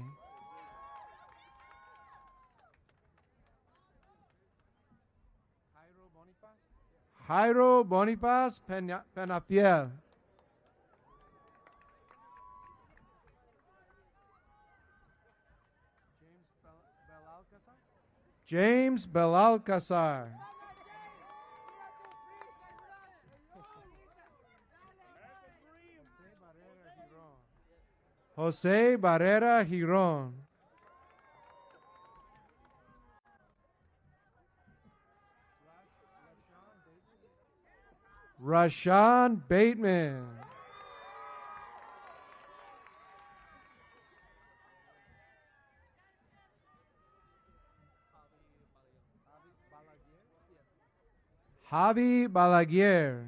Jairo Boniface Penafiel. James Belalcazar. Jose Barrera Giron. Rashawn Bateman. Javi Balaguer.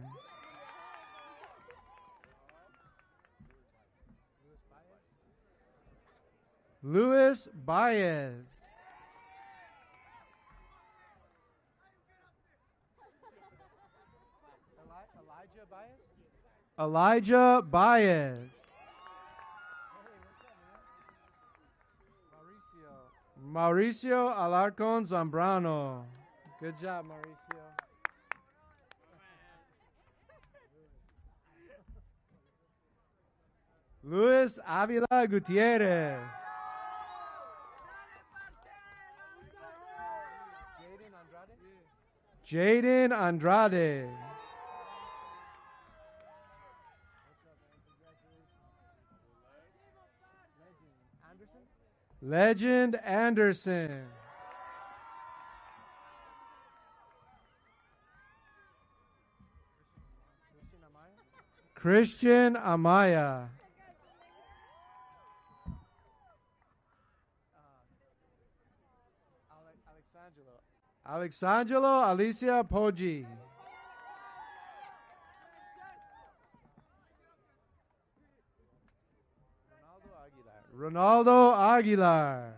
Luis Baez. Elijah Baez. Mauricio Alarcon Zambrano. Good job, Mauricio. Luis Avila Gutierrez. Jaden Andrade. Legend Anderson. Christian Amaya. Alexangelo Alicia Poggi. Ronaldo Aguilar.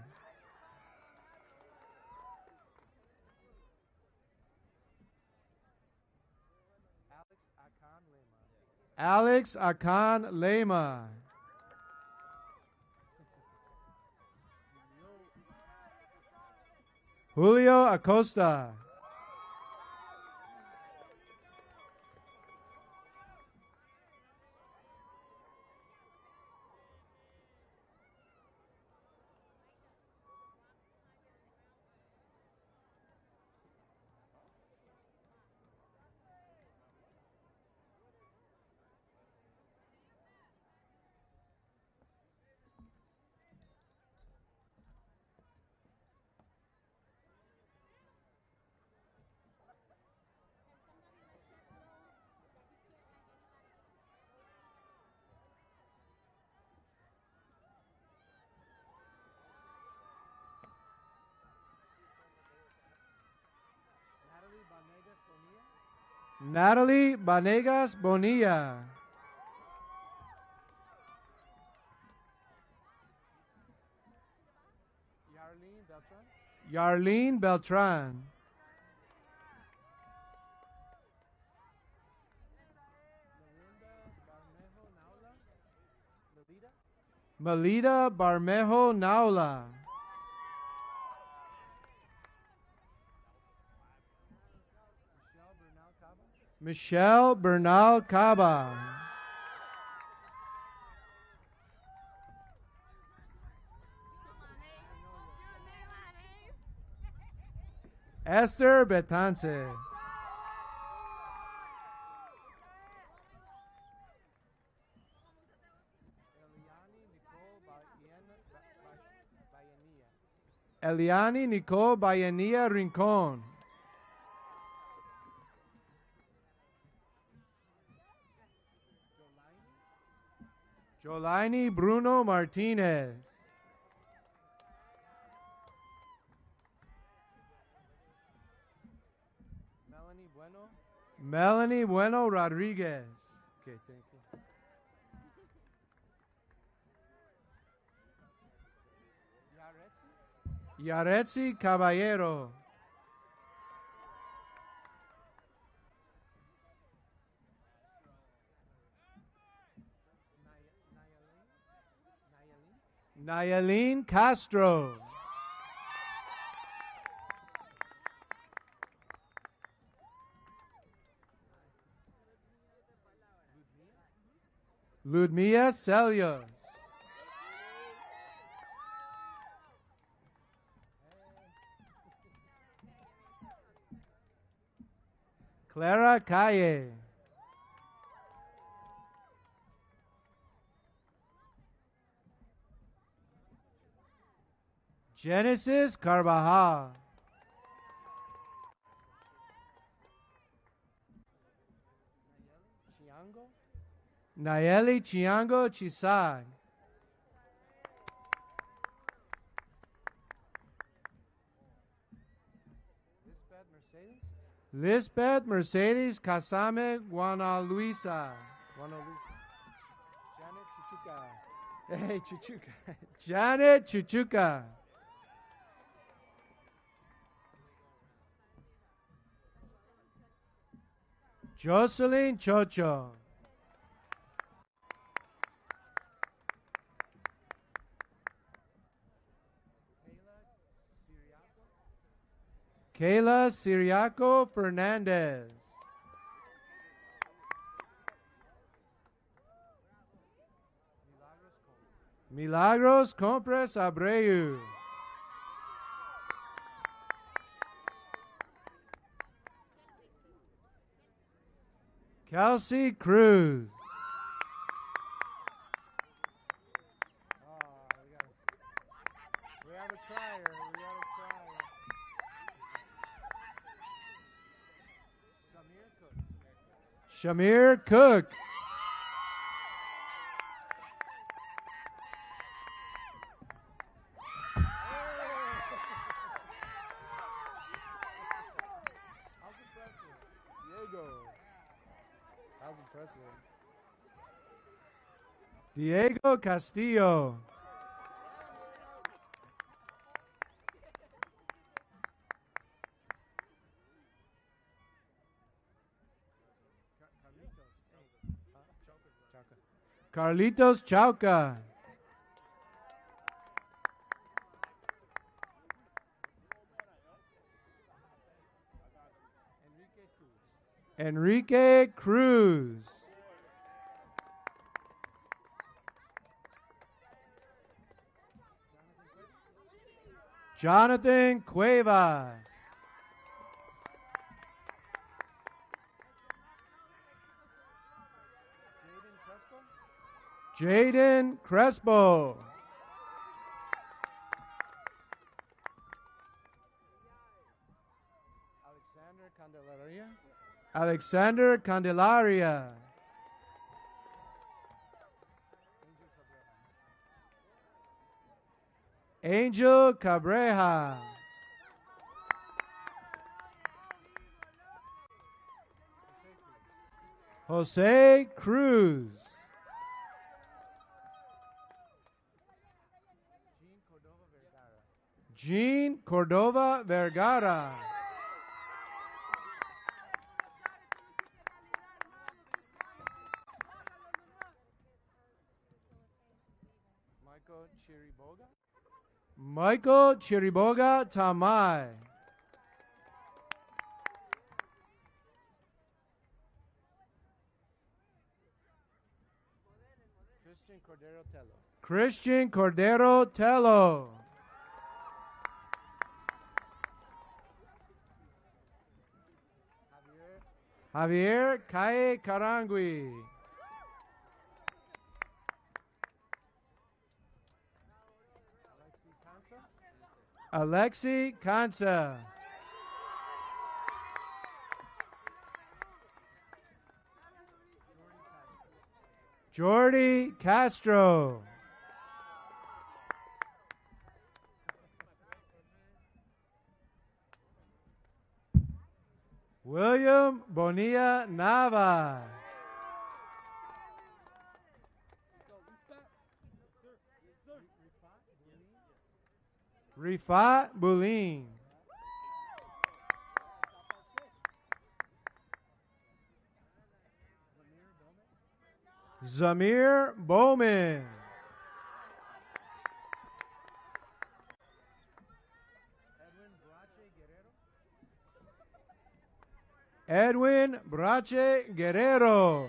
Alex Akan Lema. Julio Acosta. Natalie Banegas Bonilla. Yarlene Beltran. Melida Barmejo Naula. Michelle Bernal Caba. Esther Betance. Eliani Nicole Bayania Rincon. Jolaini Bruno Martinez. Melanie Bueno Rodriguez. Okay, thank you. Yaretsi Caballero. Nayalene Castro. Ludmilla Celios. Clara Calle. Genesis Carvajal. Nayeli Chiango Chisag. Lisbeth Mercedes Casame Juana Luisa. Janet Chuchuca. Hey, Chuchuca. Janet Chuchuca. Jocelyn Chocho. Kayla Siriaco Fernandez. Milagros Compres Abreu. Kelsey Cruz. We have a crier. Shamir Cook. How's impressive. Diego Castillo. Carlitos Chauca. Enrique Cruz. Jonathan Cuevas. Jaden Crespo. Alexander Candelaria. Angel Cabreja. Jose Cruz. Jean Cordova Vergara. Michael Chiriboga Tamai. Christian Cordero Tello. Javier Cae Carangui. Alexi Kansa. Jordi Castro. William Bonilla Navas. Rifat Bulin. Zamir Bowman. Edwin Brache Guerrero.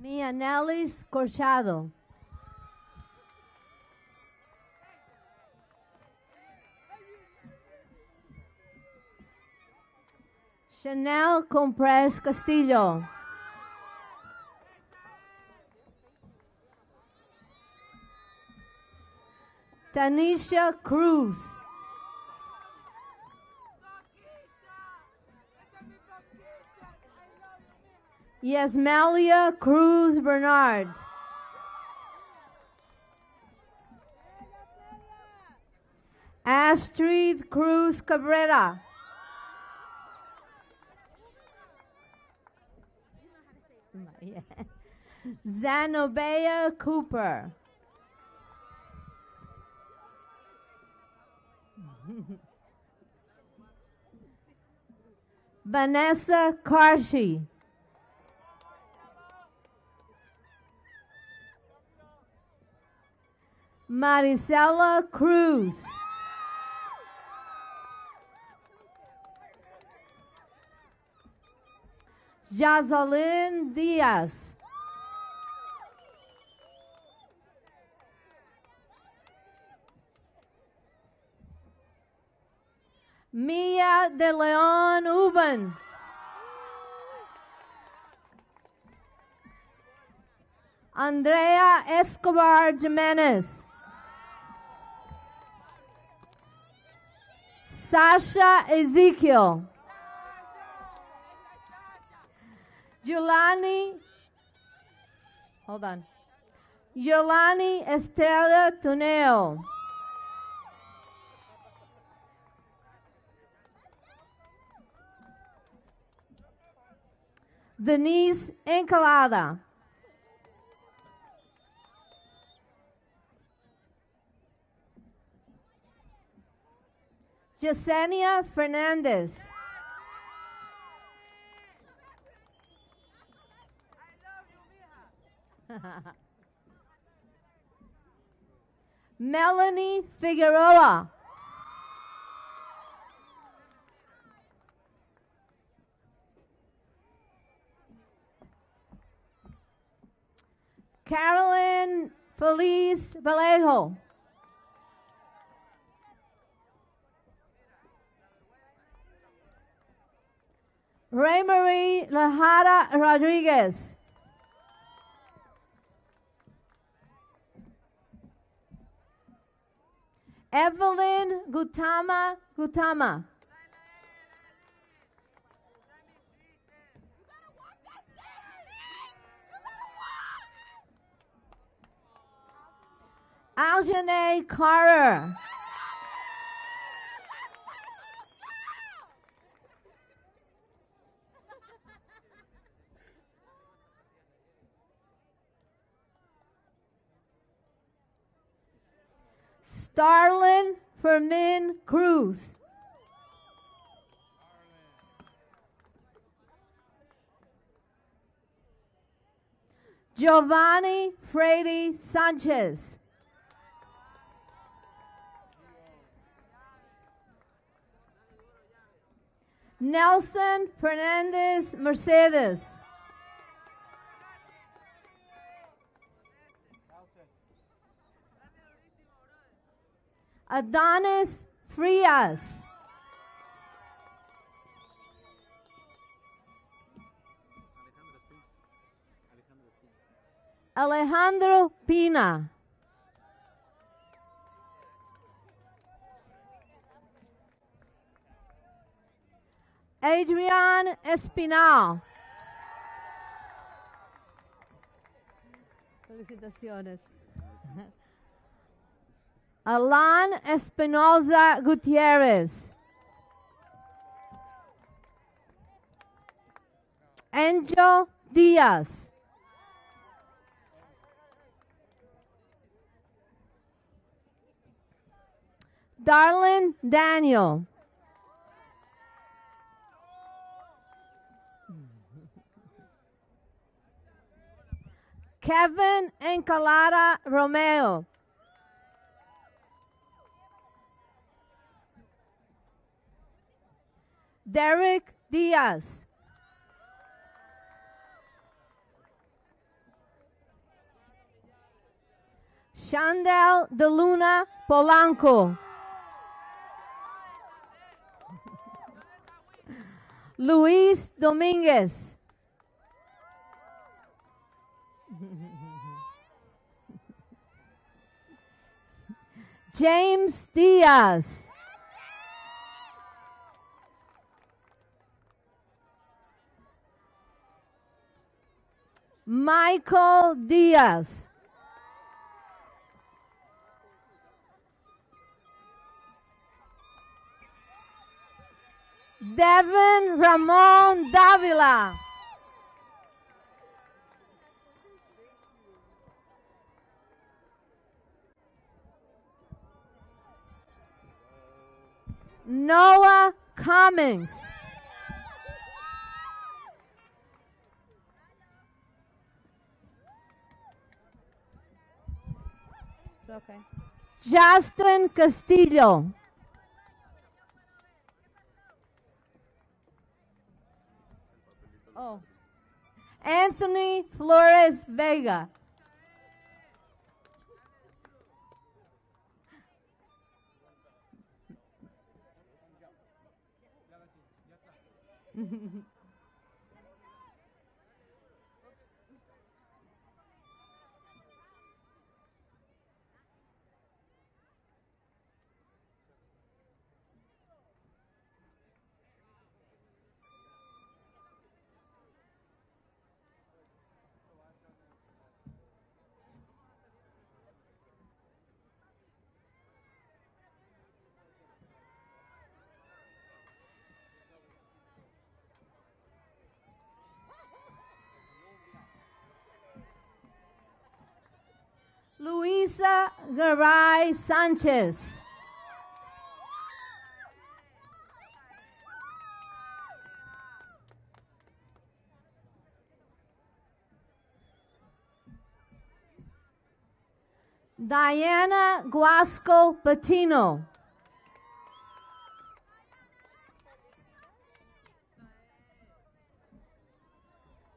Mianelis Corchado. Chanel Compress Castillo. Tanisha Cruz. Yasmelia Cruz Bernard. Astrid Cruz Cabrera. Zanobea Cooper. Vanessa Karshi. Maricela Cruz. Jocelyn Diaz. Mia de Leon Uben. Andrea Escobar Jimenez. Sasha Ezekiel. Yolani, hold on. Yolani Estrella Tuneo. Denise Encalada. Yesenia Fernandez. Melanie Figueroa. Carolyn Feliz Vallejo. Raymarie Lajara Rodriguez. Evelyn Gutama. Aljanae Carter. Starlin Fermin Cruz. Giovanni Frady Sanchez. Nelson Fernandez Mercedes. Adonis Frias. Alejandro Pina. Adrian Espinal. Felicitaciones. Alan Espinoza Gutierrez. Angel Diaz. Darlin Daniel. Kevin Encalada Romeo. Derek Diaz. Shandel De Luna Polanco. Luis Dominguez. James Diaz. Michael Diaz. Devin Ramon Davila. Noah Cummings. It's okay. Justin Castillo. Oh. Anthony Flores Vega. Luisa Garay Sanchez. Diana Guasco Patino.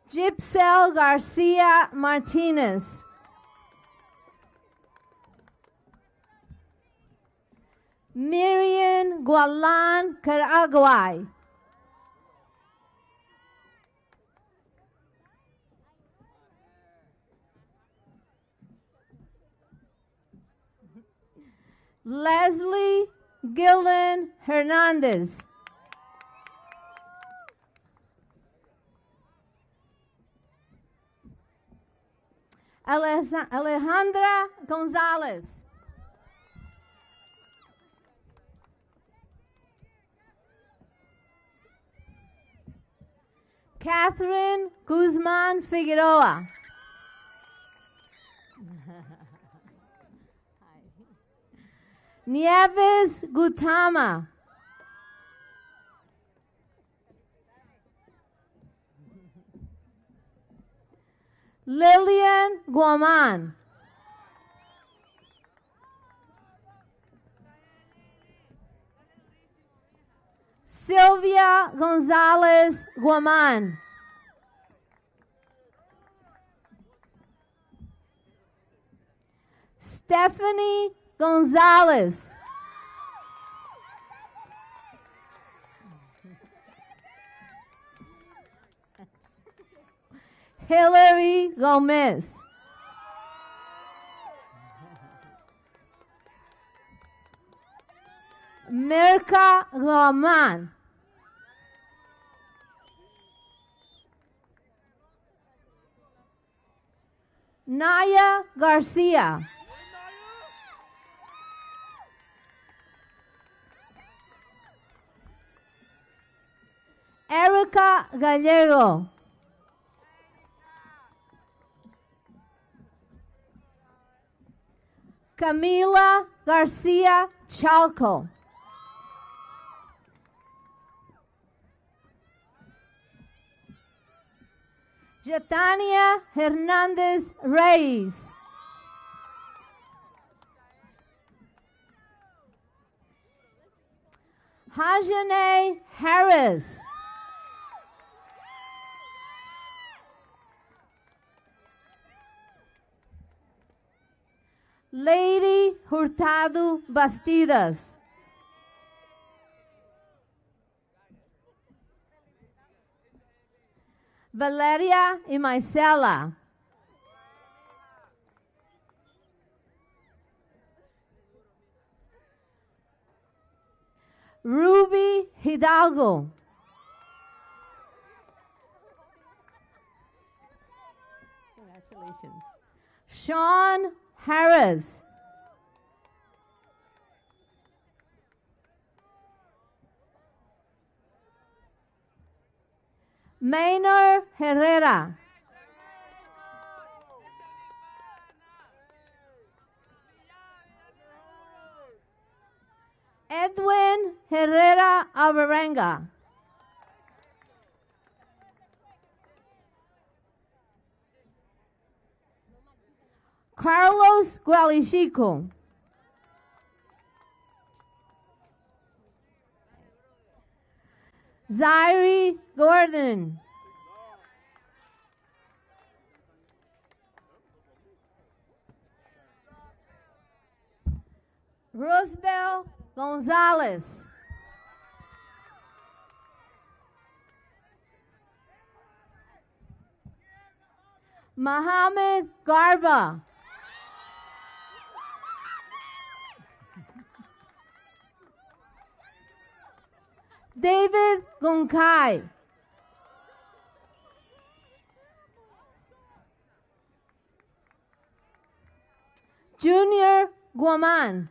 Gypsel Garcia Martinez. Miriam Gualan Caraguay. Leslie Gillen Hernandez. Alejandra Gonzalez. Catherine Guzman Figueroa. Nieves Gutama. Lillian Guaman. Sylvia Gonzalez Guaman. Stephanie Gonzalez. Hillary Gomez. Mirka Rahman. Naya Garcia. Erica Gallego. Camila Garcia Chalco. Jatania Hernandez Reyes. Hajane Harris. Lady Hurtado Bastidas. Valeria y Maisela. Ruby Hidalgo. Congratulations. Sean Harris. Maynor Herrera. Edwin Herrera Alvarenga. Carlos Gualichico. Zaire Gordon. Roosevelt Gonzalez. Mohammed Garba. David Gunkai. Junior Guaman.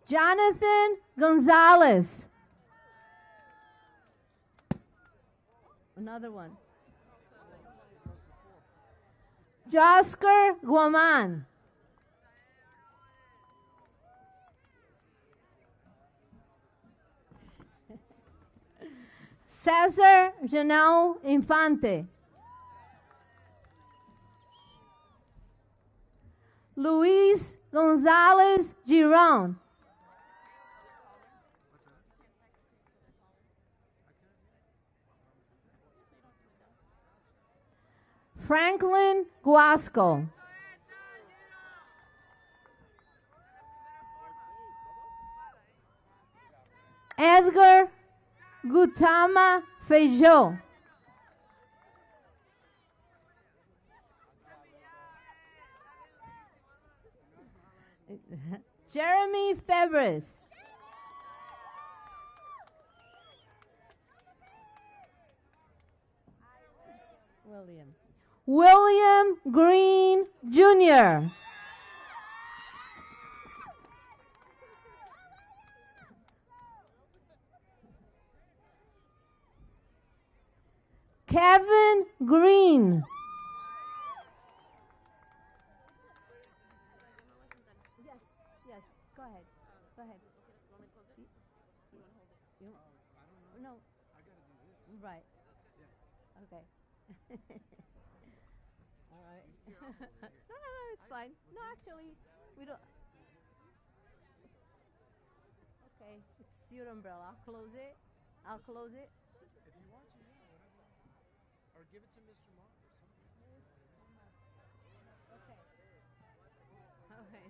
Jonathan Gonzalez. Another one. Josker Guaman. Cesar Janão Infante. Luis Gonzalez Giron. Franklin Guasco. Edgar Gutama Feijó. Jeremy Febres. William Green Jr. Kevin Green. Yes, go ahead. Go ahead. No. Right. Okay. All right. No, it's fine. No, actually, we don't. Okay, it's your umbrella. I'll close it. I'll close it. If you want to, or give it to Mr. Mark or something. Okay. Okay.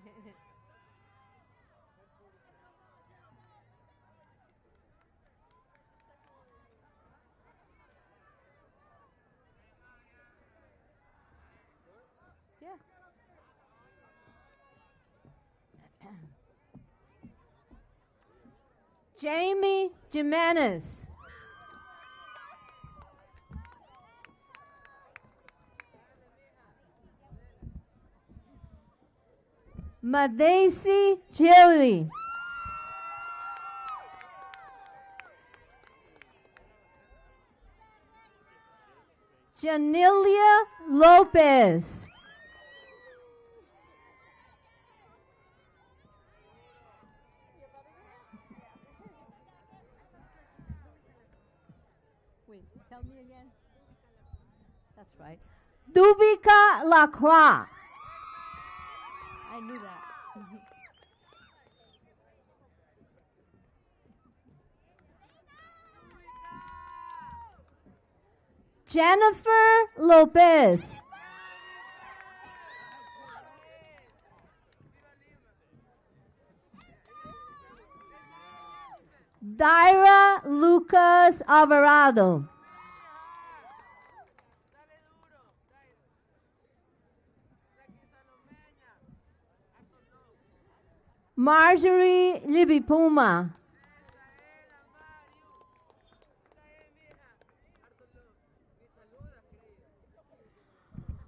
Yeah. Jamie Jimenez. Madacy Chili. Janilia Lopez. Wait, tell me again. That's right. Dubika Lacroix. I knew that. Jennifer Lopez. Daira Lucas Alvarado. Marjorie Libby Puma.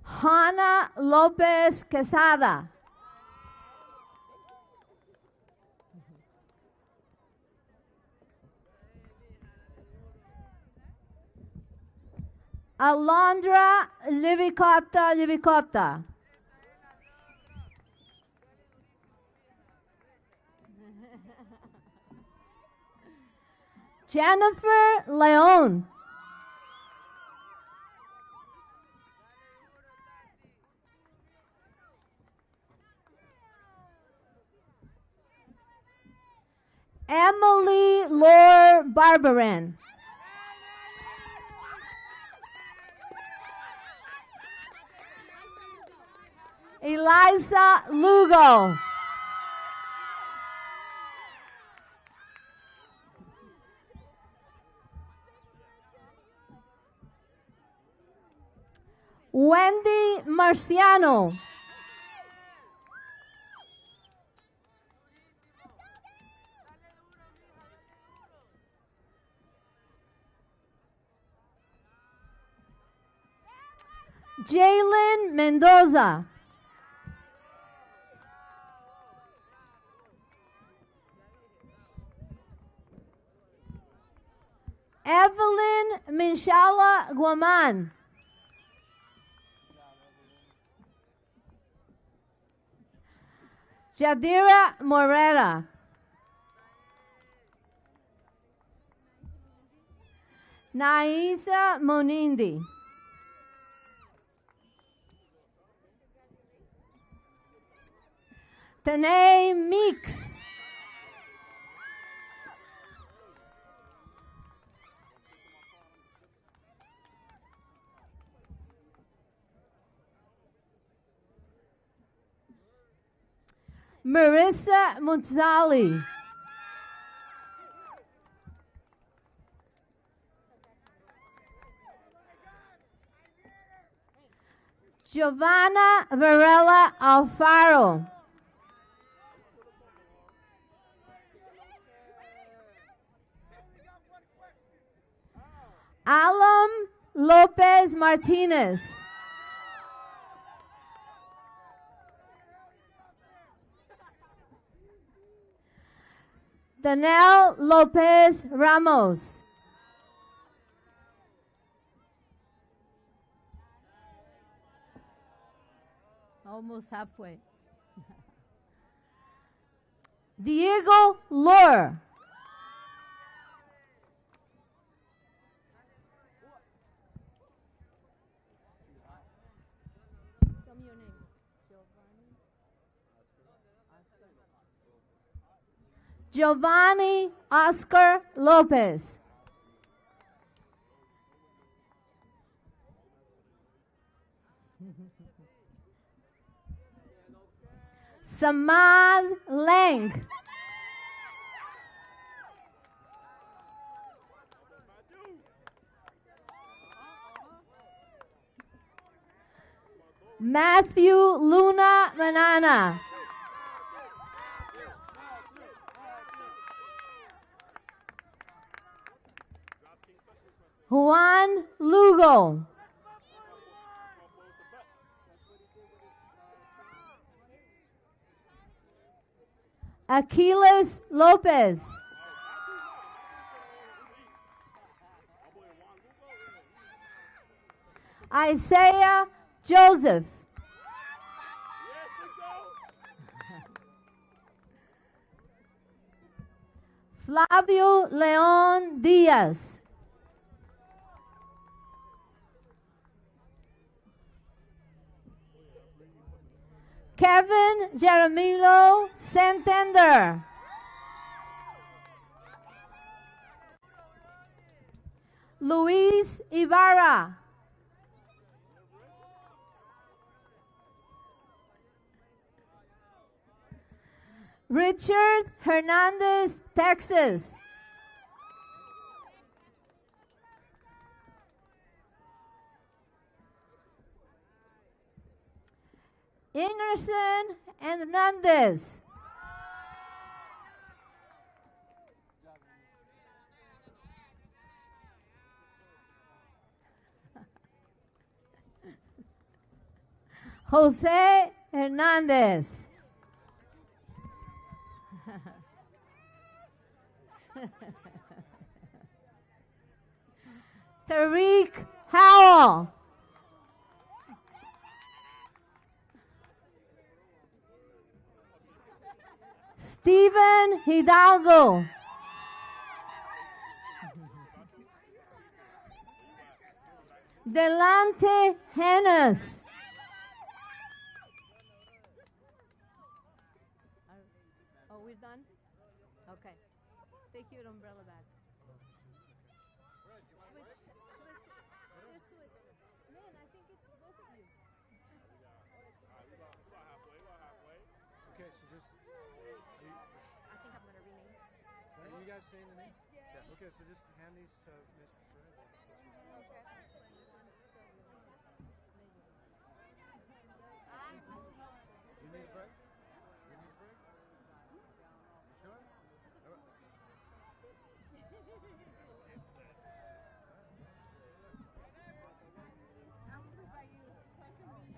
Hannah Lopez Quesada. Alondra Livicota. Jennifer Leon. Emily Lore Barbaran. Eliza Lugo. Wendy Marciano. Jalen Mendoza. Evelyn Minshala Guaman. Jadira Morera. Naisa Monindi. Tanae Meeks. Marissa Munzali. Giovanna Varela Alfaro. Alam Lopez Martinez. Danelle Lopez Ramos. Almost halfway. Diego Lore. Tell me your name. Giovanni Oscar Lopez. Samad Lang. Matthew Luna Manana. Juan Lugo. Aquiles Lopez. Isaiah Joseph. Flavio Leon Diaz. Kevin Jeremilo Santander. Luis Ibarra. Richard Hernandez, Texas. Ingerson Hernandez. Jose Hernandez. Tariq Howell. Steven Hidalgo. Delante Hennes. Oh, we're done? Okay. Take your umbrella back. Switch. There's switch. Man, I think it's both of you. Okay, so just. I think I'm going to rename. Are you guys saying the names? Yeah. Okay, so just hand these to Miss Perez. Okay. You need a break? You need a break? You sure? All right.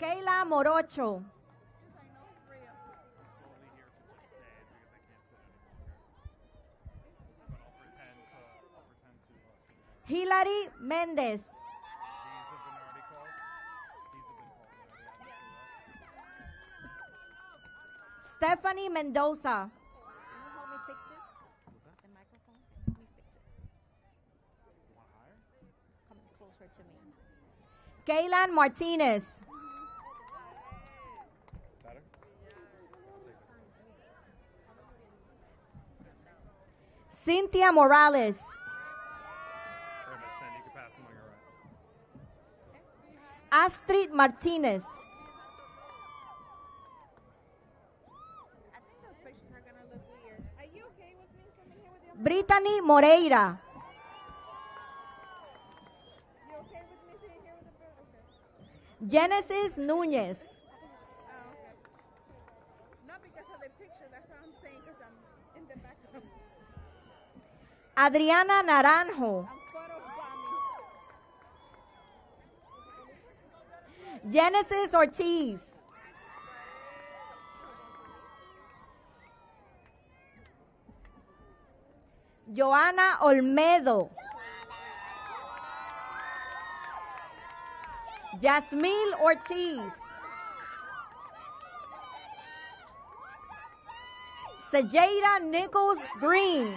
Kayla Morocho. Hilary Méndez. Stephanie Mendoza. Help me fix this. The microphone. Help me fix it. Come closer to me. Kaylan Martinez. Cynthia Morales. Astrid Martinez. Brittany Moreira. Genesis Núñez. Not because of the picture, that's what I'm saying, because I'm in the background. Adriana Naranjo. I'm photobombing. Genesis Ortiz. Joana Olmedo. Yasmil Ortiz. Sejaira Nichols Green.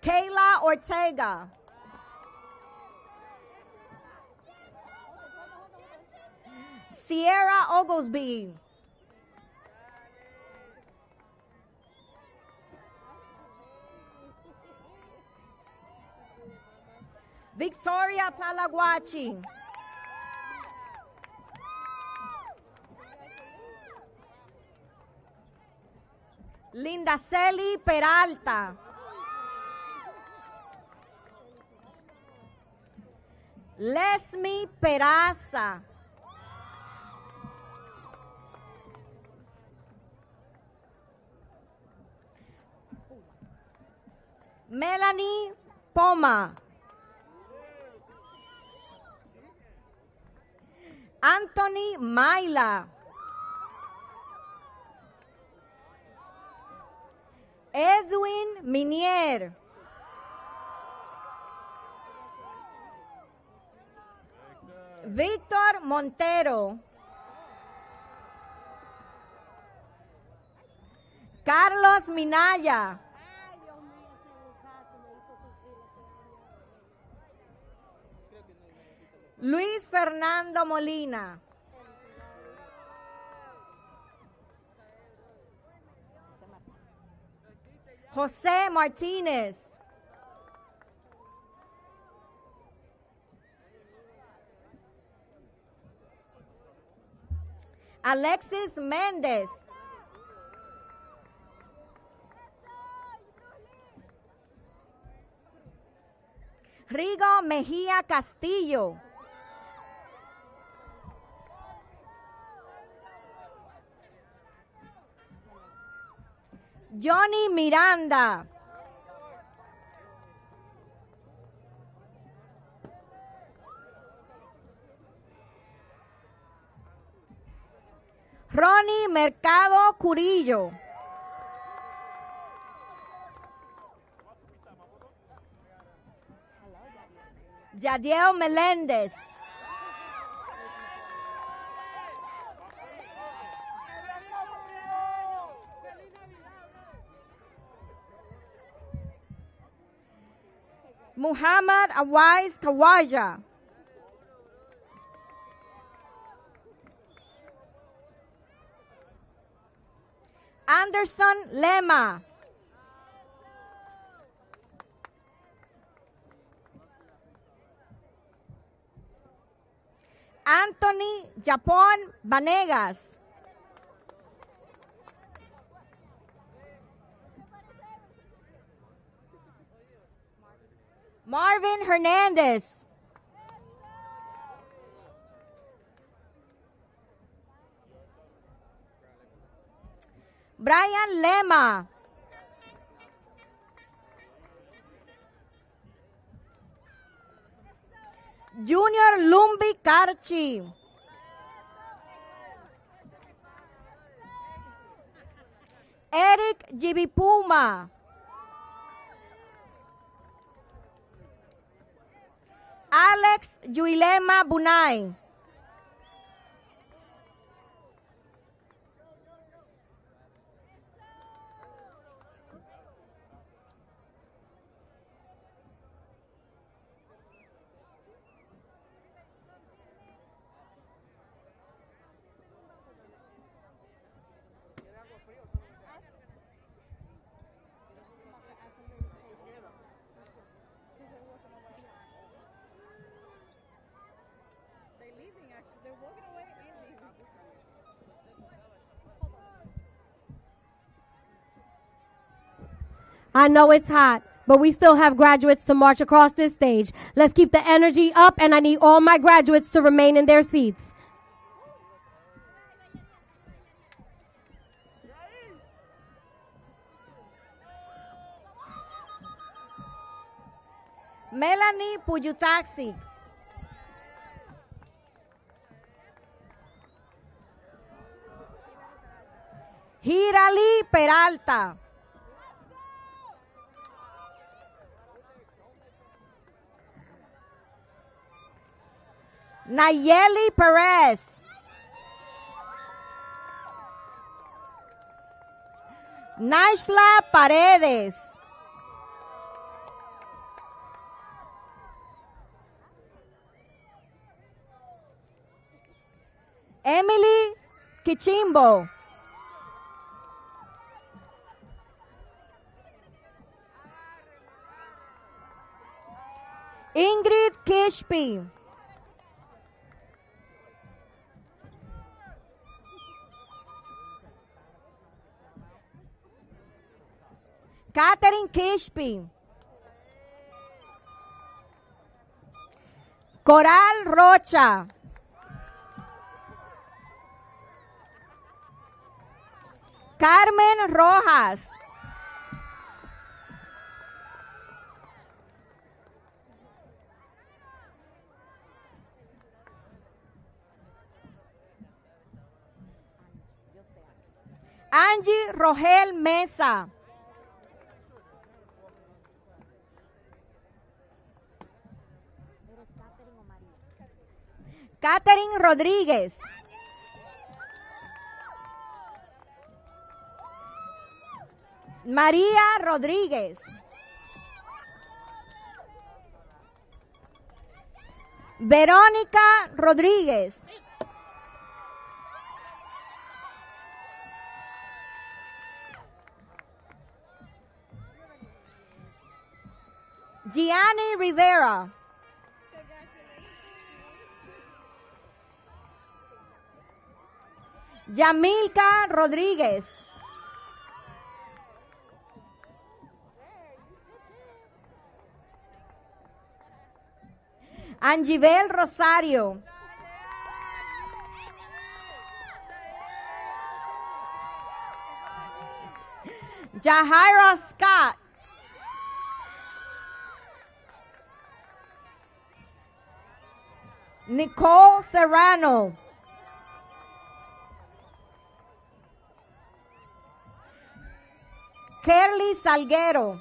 Kayla Ortega. Sierra Oglesby. Victoria Palaguachi. Linda Celi Peralta. Lesmi Peraza. Melanie Poma. Anthony Maila. Edwin Minier. Víctor Montero. Carlos Minaya. Luis Fernando Molina. José Martínez. Alexis Méndez. Rigo Mejía Castillo. Johnny Miranda. Ronnie Mercado Curillo. Yadiel Melendez. Muhammad Awais Kawaja. Anderson Lema. Anthony Japón Vanegas. Marvin Hernandez. Brian Lema. Junior Lumbi Carchi. Eric Jibipuma. Alex Juilema Bunay. I know it's hot, but we still have graduates to march across this stage. Let's keep the energy up, and I need all my graduates to remain in their seats. Melanie Puyutaxi. Hirali Peralta. Nayeli Perez. Naishla Paredes. Emily Kichimbo. Ingrid Kishpi. Catherine Kishpi. Coral Rocha. Carmen Rojas. Angie Rogel Mesa. Catherine Rodríguez. María Rodríguez. Verónica Rodríguez. Gianni Rivera. Yamilka Rodríguez. Angibel Rosario. Jahira Scott. Nicole Serrano. Kerly Salguero.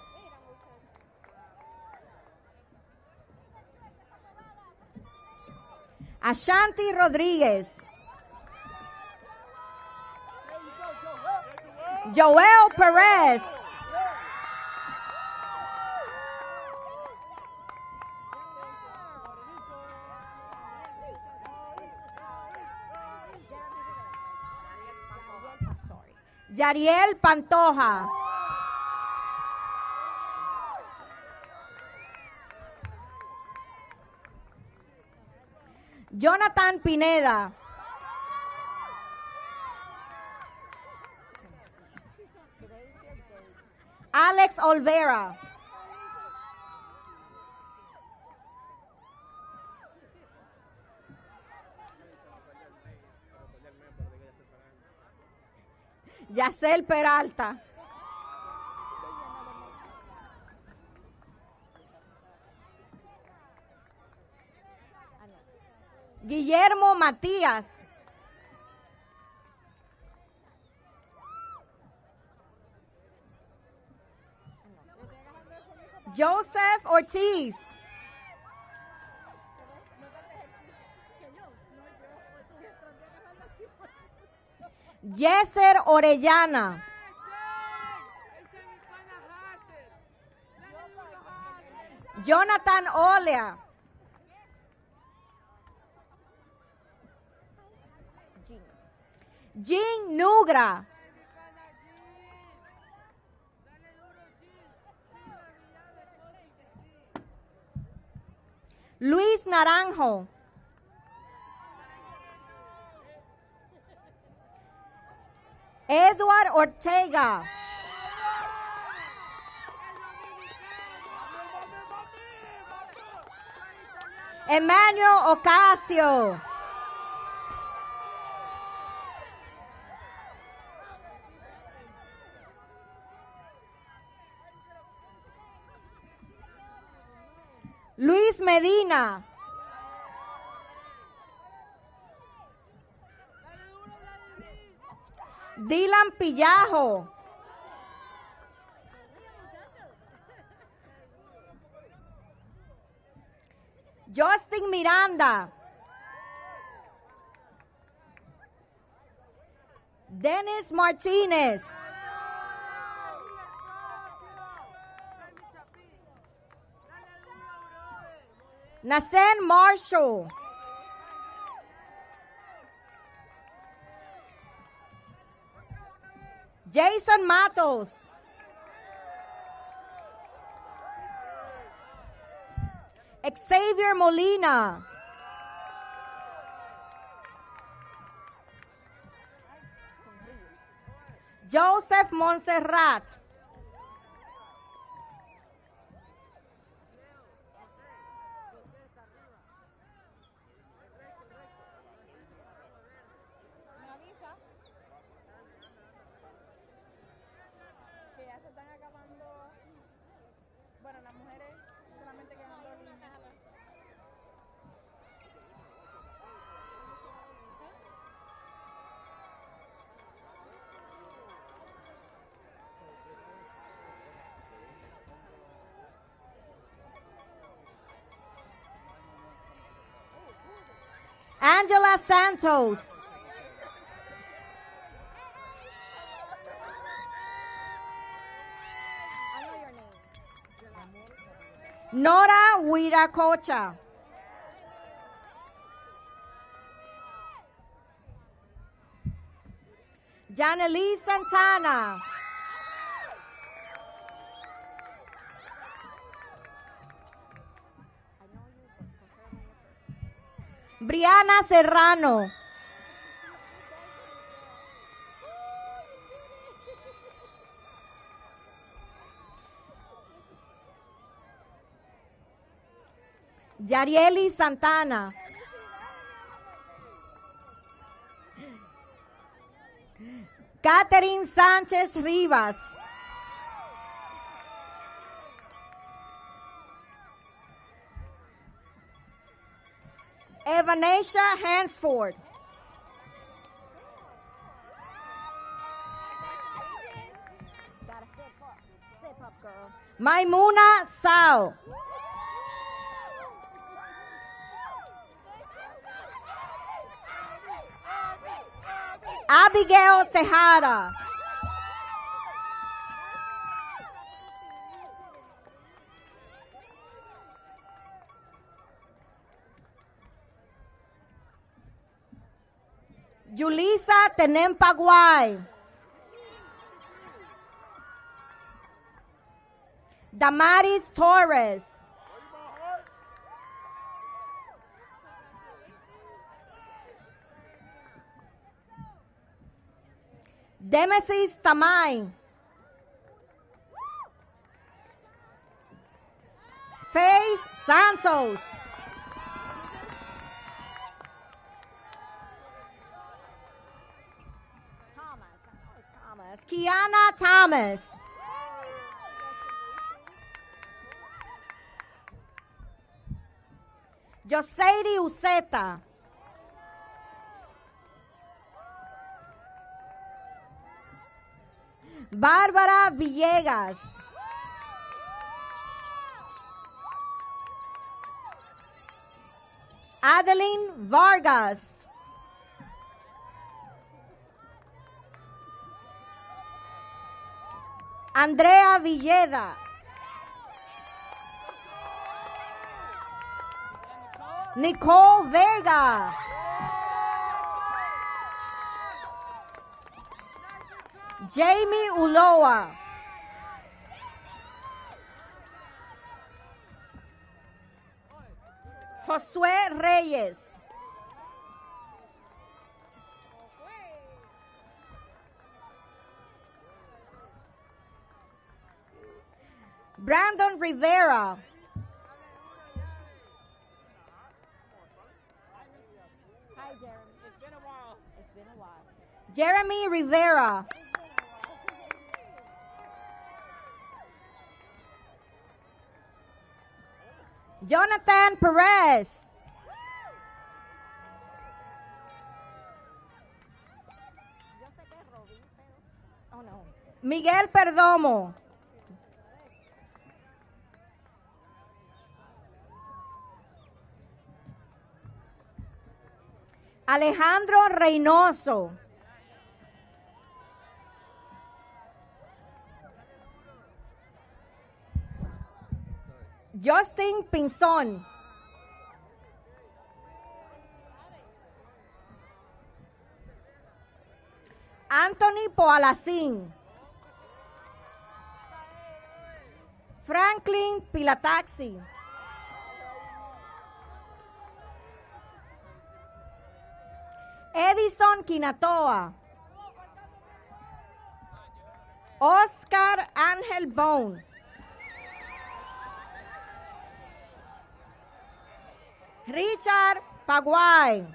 Ashanti Rodríguez. Joel Perez. Yariel Pantoja. Jonathan Pineda. Alex Olvera. Yacel Peralta. Guillermo Matías. Joseph Ortiz. Yeser Orellana. Jonathan Olea. Jean Nugra. Luis Naranjo. Edward Ortega. Emmanuel Ocasio. Luis Medina. Dylan Pillajo. Justin Miranda. Dennis Martinez. Nasen Marshall. Jason Matos. Xavier Molina. Joseph Montserrat. Que ya se están acabando. Bueno, las mujeres solamente quedan dos líneas. Angela Santos. Nora Huiracocha. Janely Santana. Brianna Serrano. Yarieli Santana. Catherine Sánchez Rivas. Evanesha Hansford. Maimuna Sao. Abigail Tejada. Yulisa Tenempaguay. Damaris Torres. Demesis Tamay. Faith Santos. Kiana Thomas. Joseidi Uceta. Bárbara Villegas. Adeline Vargas. Andrea Villeda. Nicole Vega. Jamie Uloa. Josué Reyes. Brandon Rivera. Hi, Jeremy. It's been a while. It's been a while. Jeremy Rivera. Jonathan Perez. Oh, no. Miguel Perdomo. Alejandro Reynoso. Justin Pinzón. Anthony Poalacín. Franklin Pilataxi. Edison Quinatoa. Oscar Ángel Bone. Richard Paguay.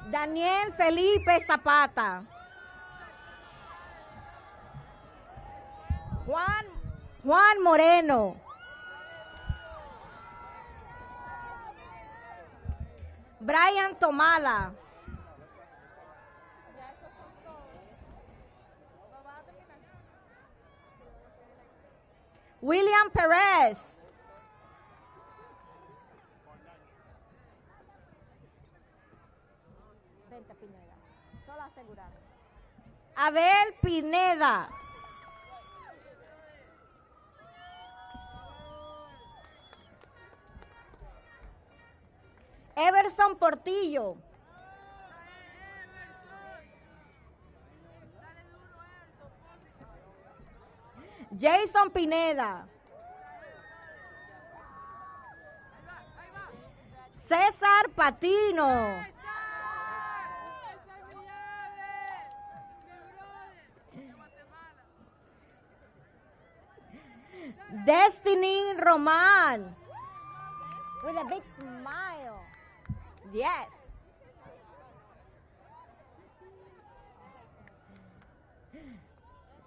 Daniel Felipe Zapata. Juan Moreno. Brian Tomala. William Perez. Venta Pineda. Solo asegurar. Abel Pineda. Everson Portillo. Jason Pineda. César Patino. Destiny Roman. With a big smile. Yes.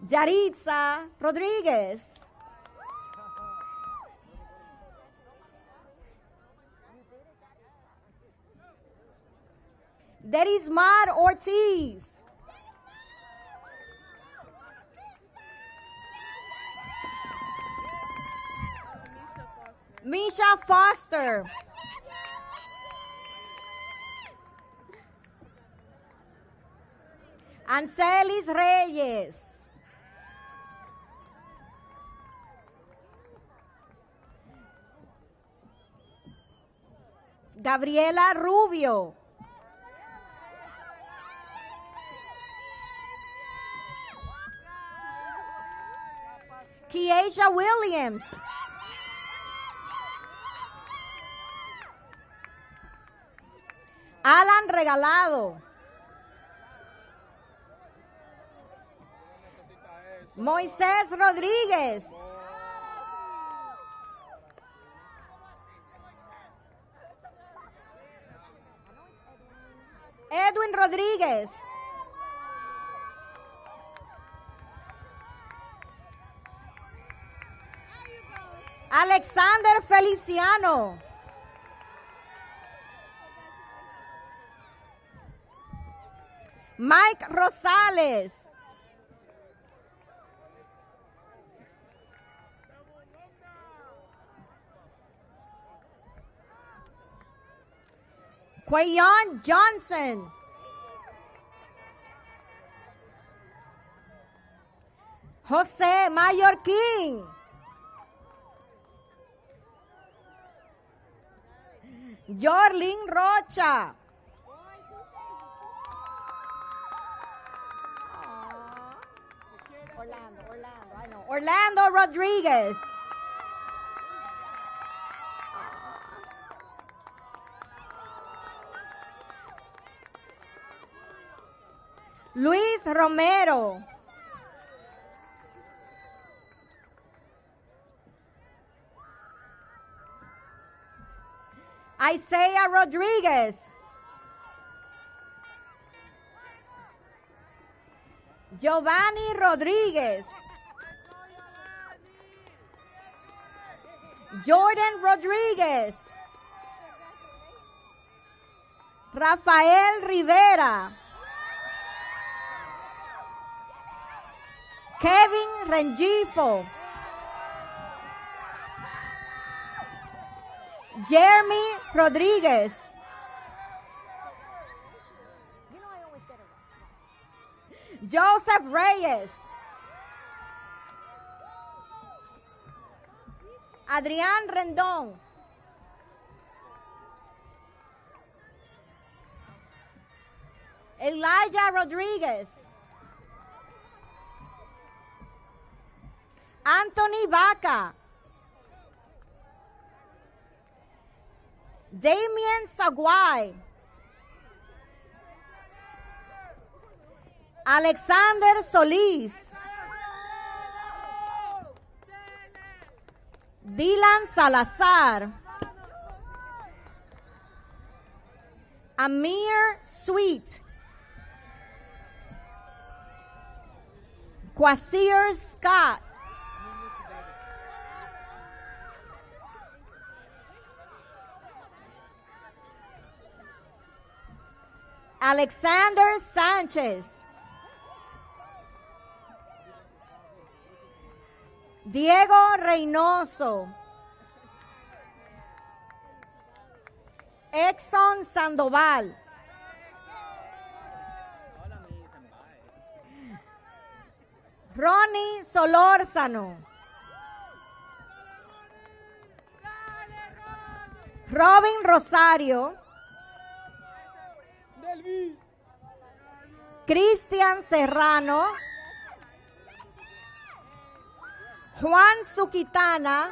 Yaritza Rodríguez. Derismar Ortiz. Misha Foster. Ancelis Reyes. Gabriela Rubio. Kiesha Williams. Alan Regalado. Moisés Rodríguez. Edwin Rodríguez. Alexander Feliciano. Mike Rosales. Quayon Johnson. José Mallorquín. Jorlin Rocha. Orlando Rodríguez. Luis Romero. Isaiah Rodríguez. Giovanni Rodríguez. Jordan Rodríguez. Rafael Rivera. Kevin Rengifo. Jeremy Rodríguez. Joseph Reyes. Adrián Rendón. Elijah Rodríguez. Anthony Vaca. Damien Saguay. Alexander Solís. Dylan Salazar. Amir Sweet. Quasir Scott. Alexander Sanchez. Diego Reynoso. Exxon Sandoval. Ronnie Solórzano. Robin Rosario. Cristian Serrano. Juan Suquitana.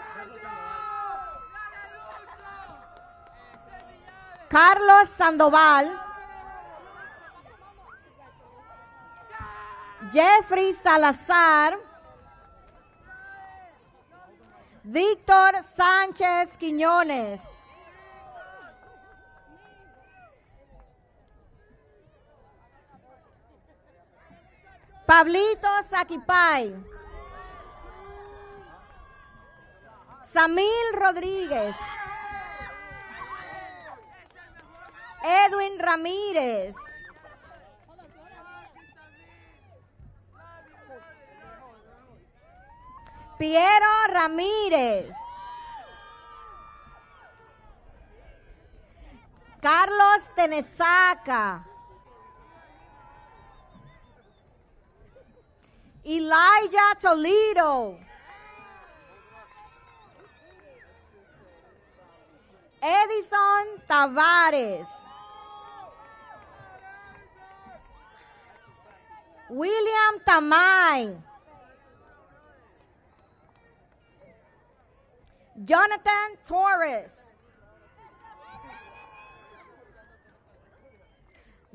Carlos Sandoval. Jeffrey Salazar. Víctor Sánchez Quiñones. Pablito Saquipay. Samil Rodríguez. Edwin Ramírez. Piero Ramírez. Carlos Tenesaca. Elijah Toledo. Edison Tavares. William Tamay. Jonathan Torres.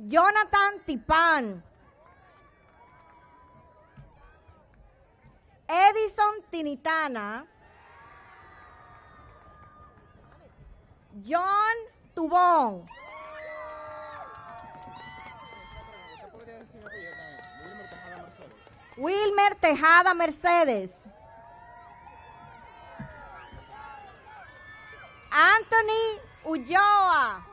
Jonathan Tipan. Edison Tinitana. John Tubón. Wilmer Tejada Mercedes. Anthony Ulloa.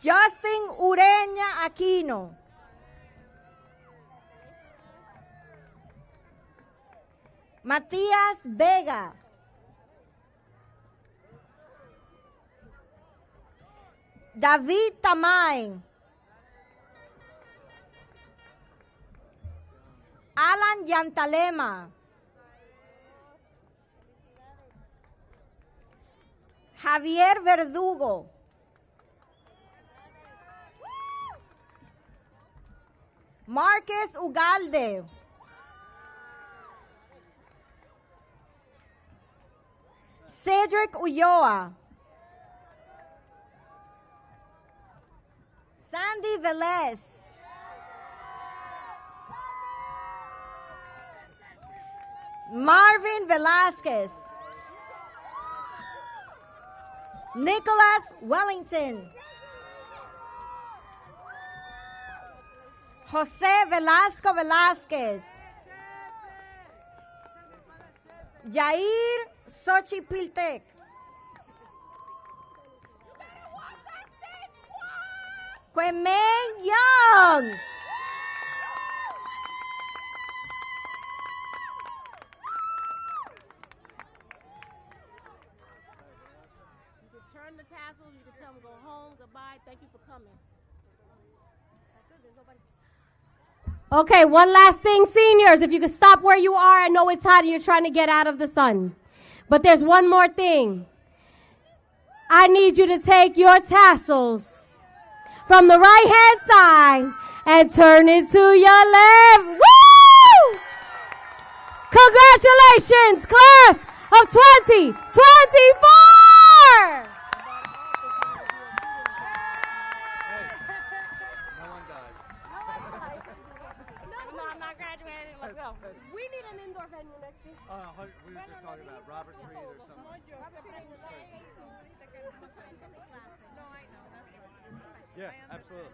Justin Ureña Aquino. Matías Vega. David Tamay. Alan Yantalema. Javier Verdugo. Marques Ugalde. Cedric Ulloa. Sandy Velez. Marvin Velasquez. Nicholas Wellington. Jose Velasco Velázquez. Yair Xochipiltec. Quemen Young. You can turn the tassels. You can tell them go home. Goodbye. Thank you for coming. Okay, one last thing, seniors. If you could stop where you are, I know it's hot and you're trying to get out of the sun. But there's one more thing. I need you to take your tassels from the right-hand side and turn it to your left. Woo! Congratulations, class of 2024! We need an indoor venue next year. We were just talking about Robert Reed or something. Yeah, absolutely.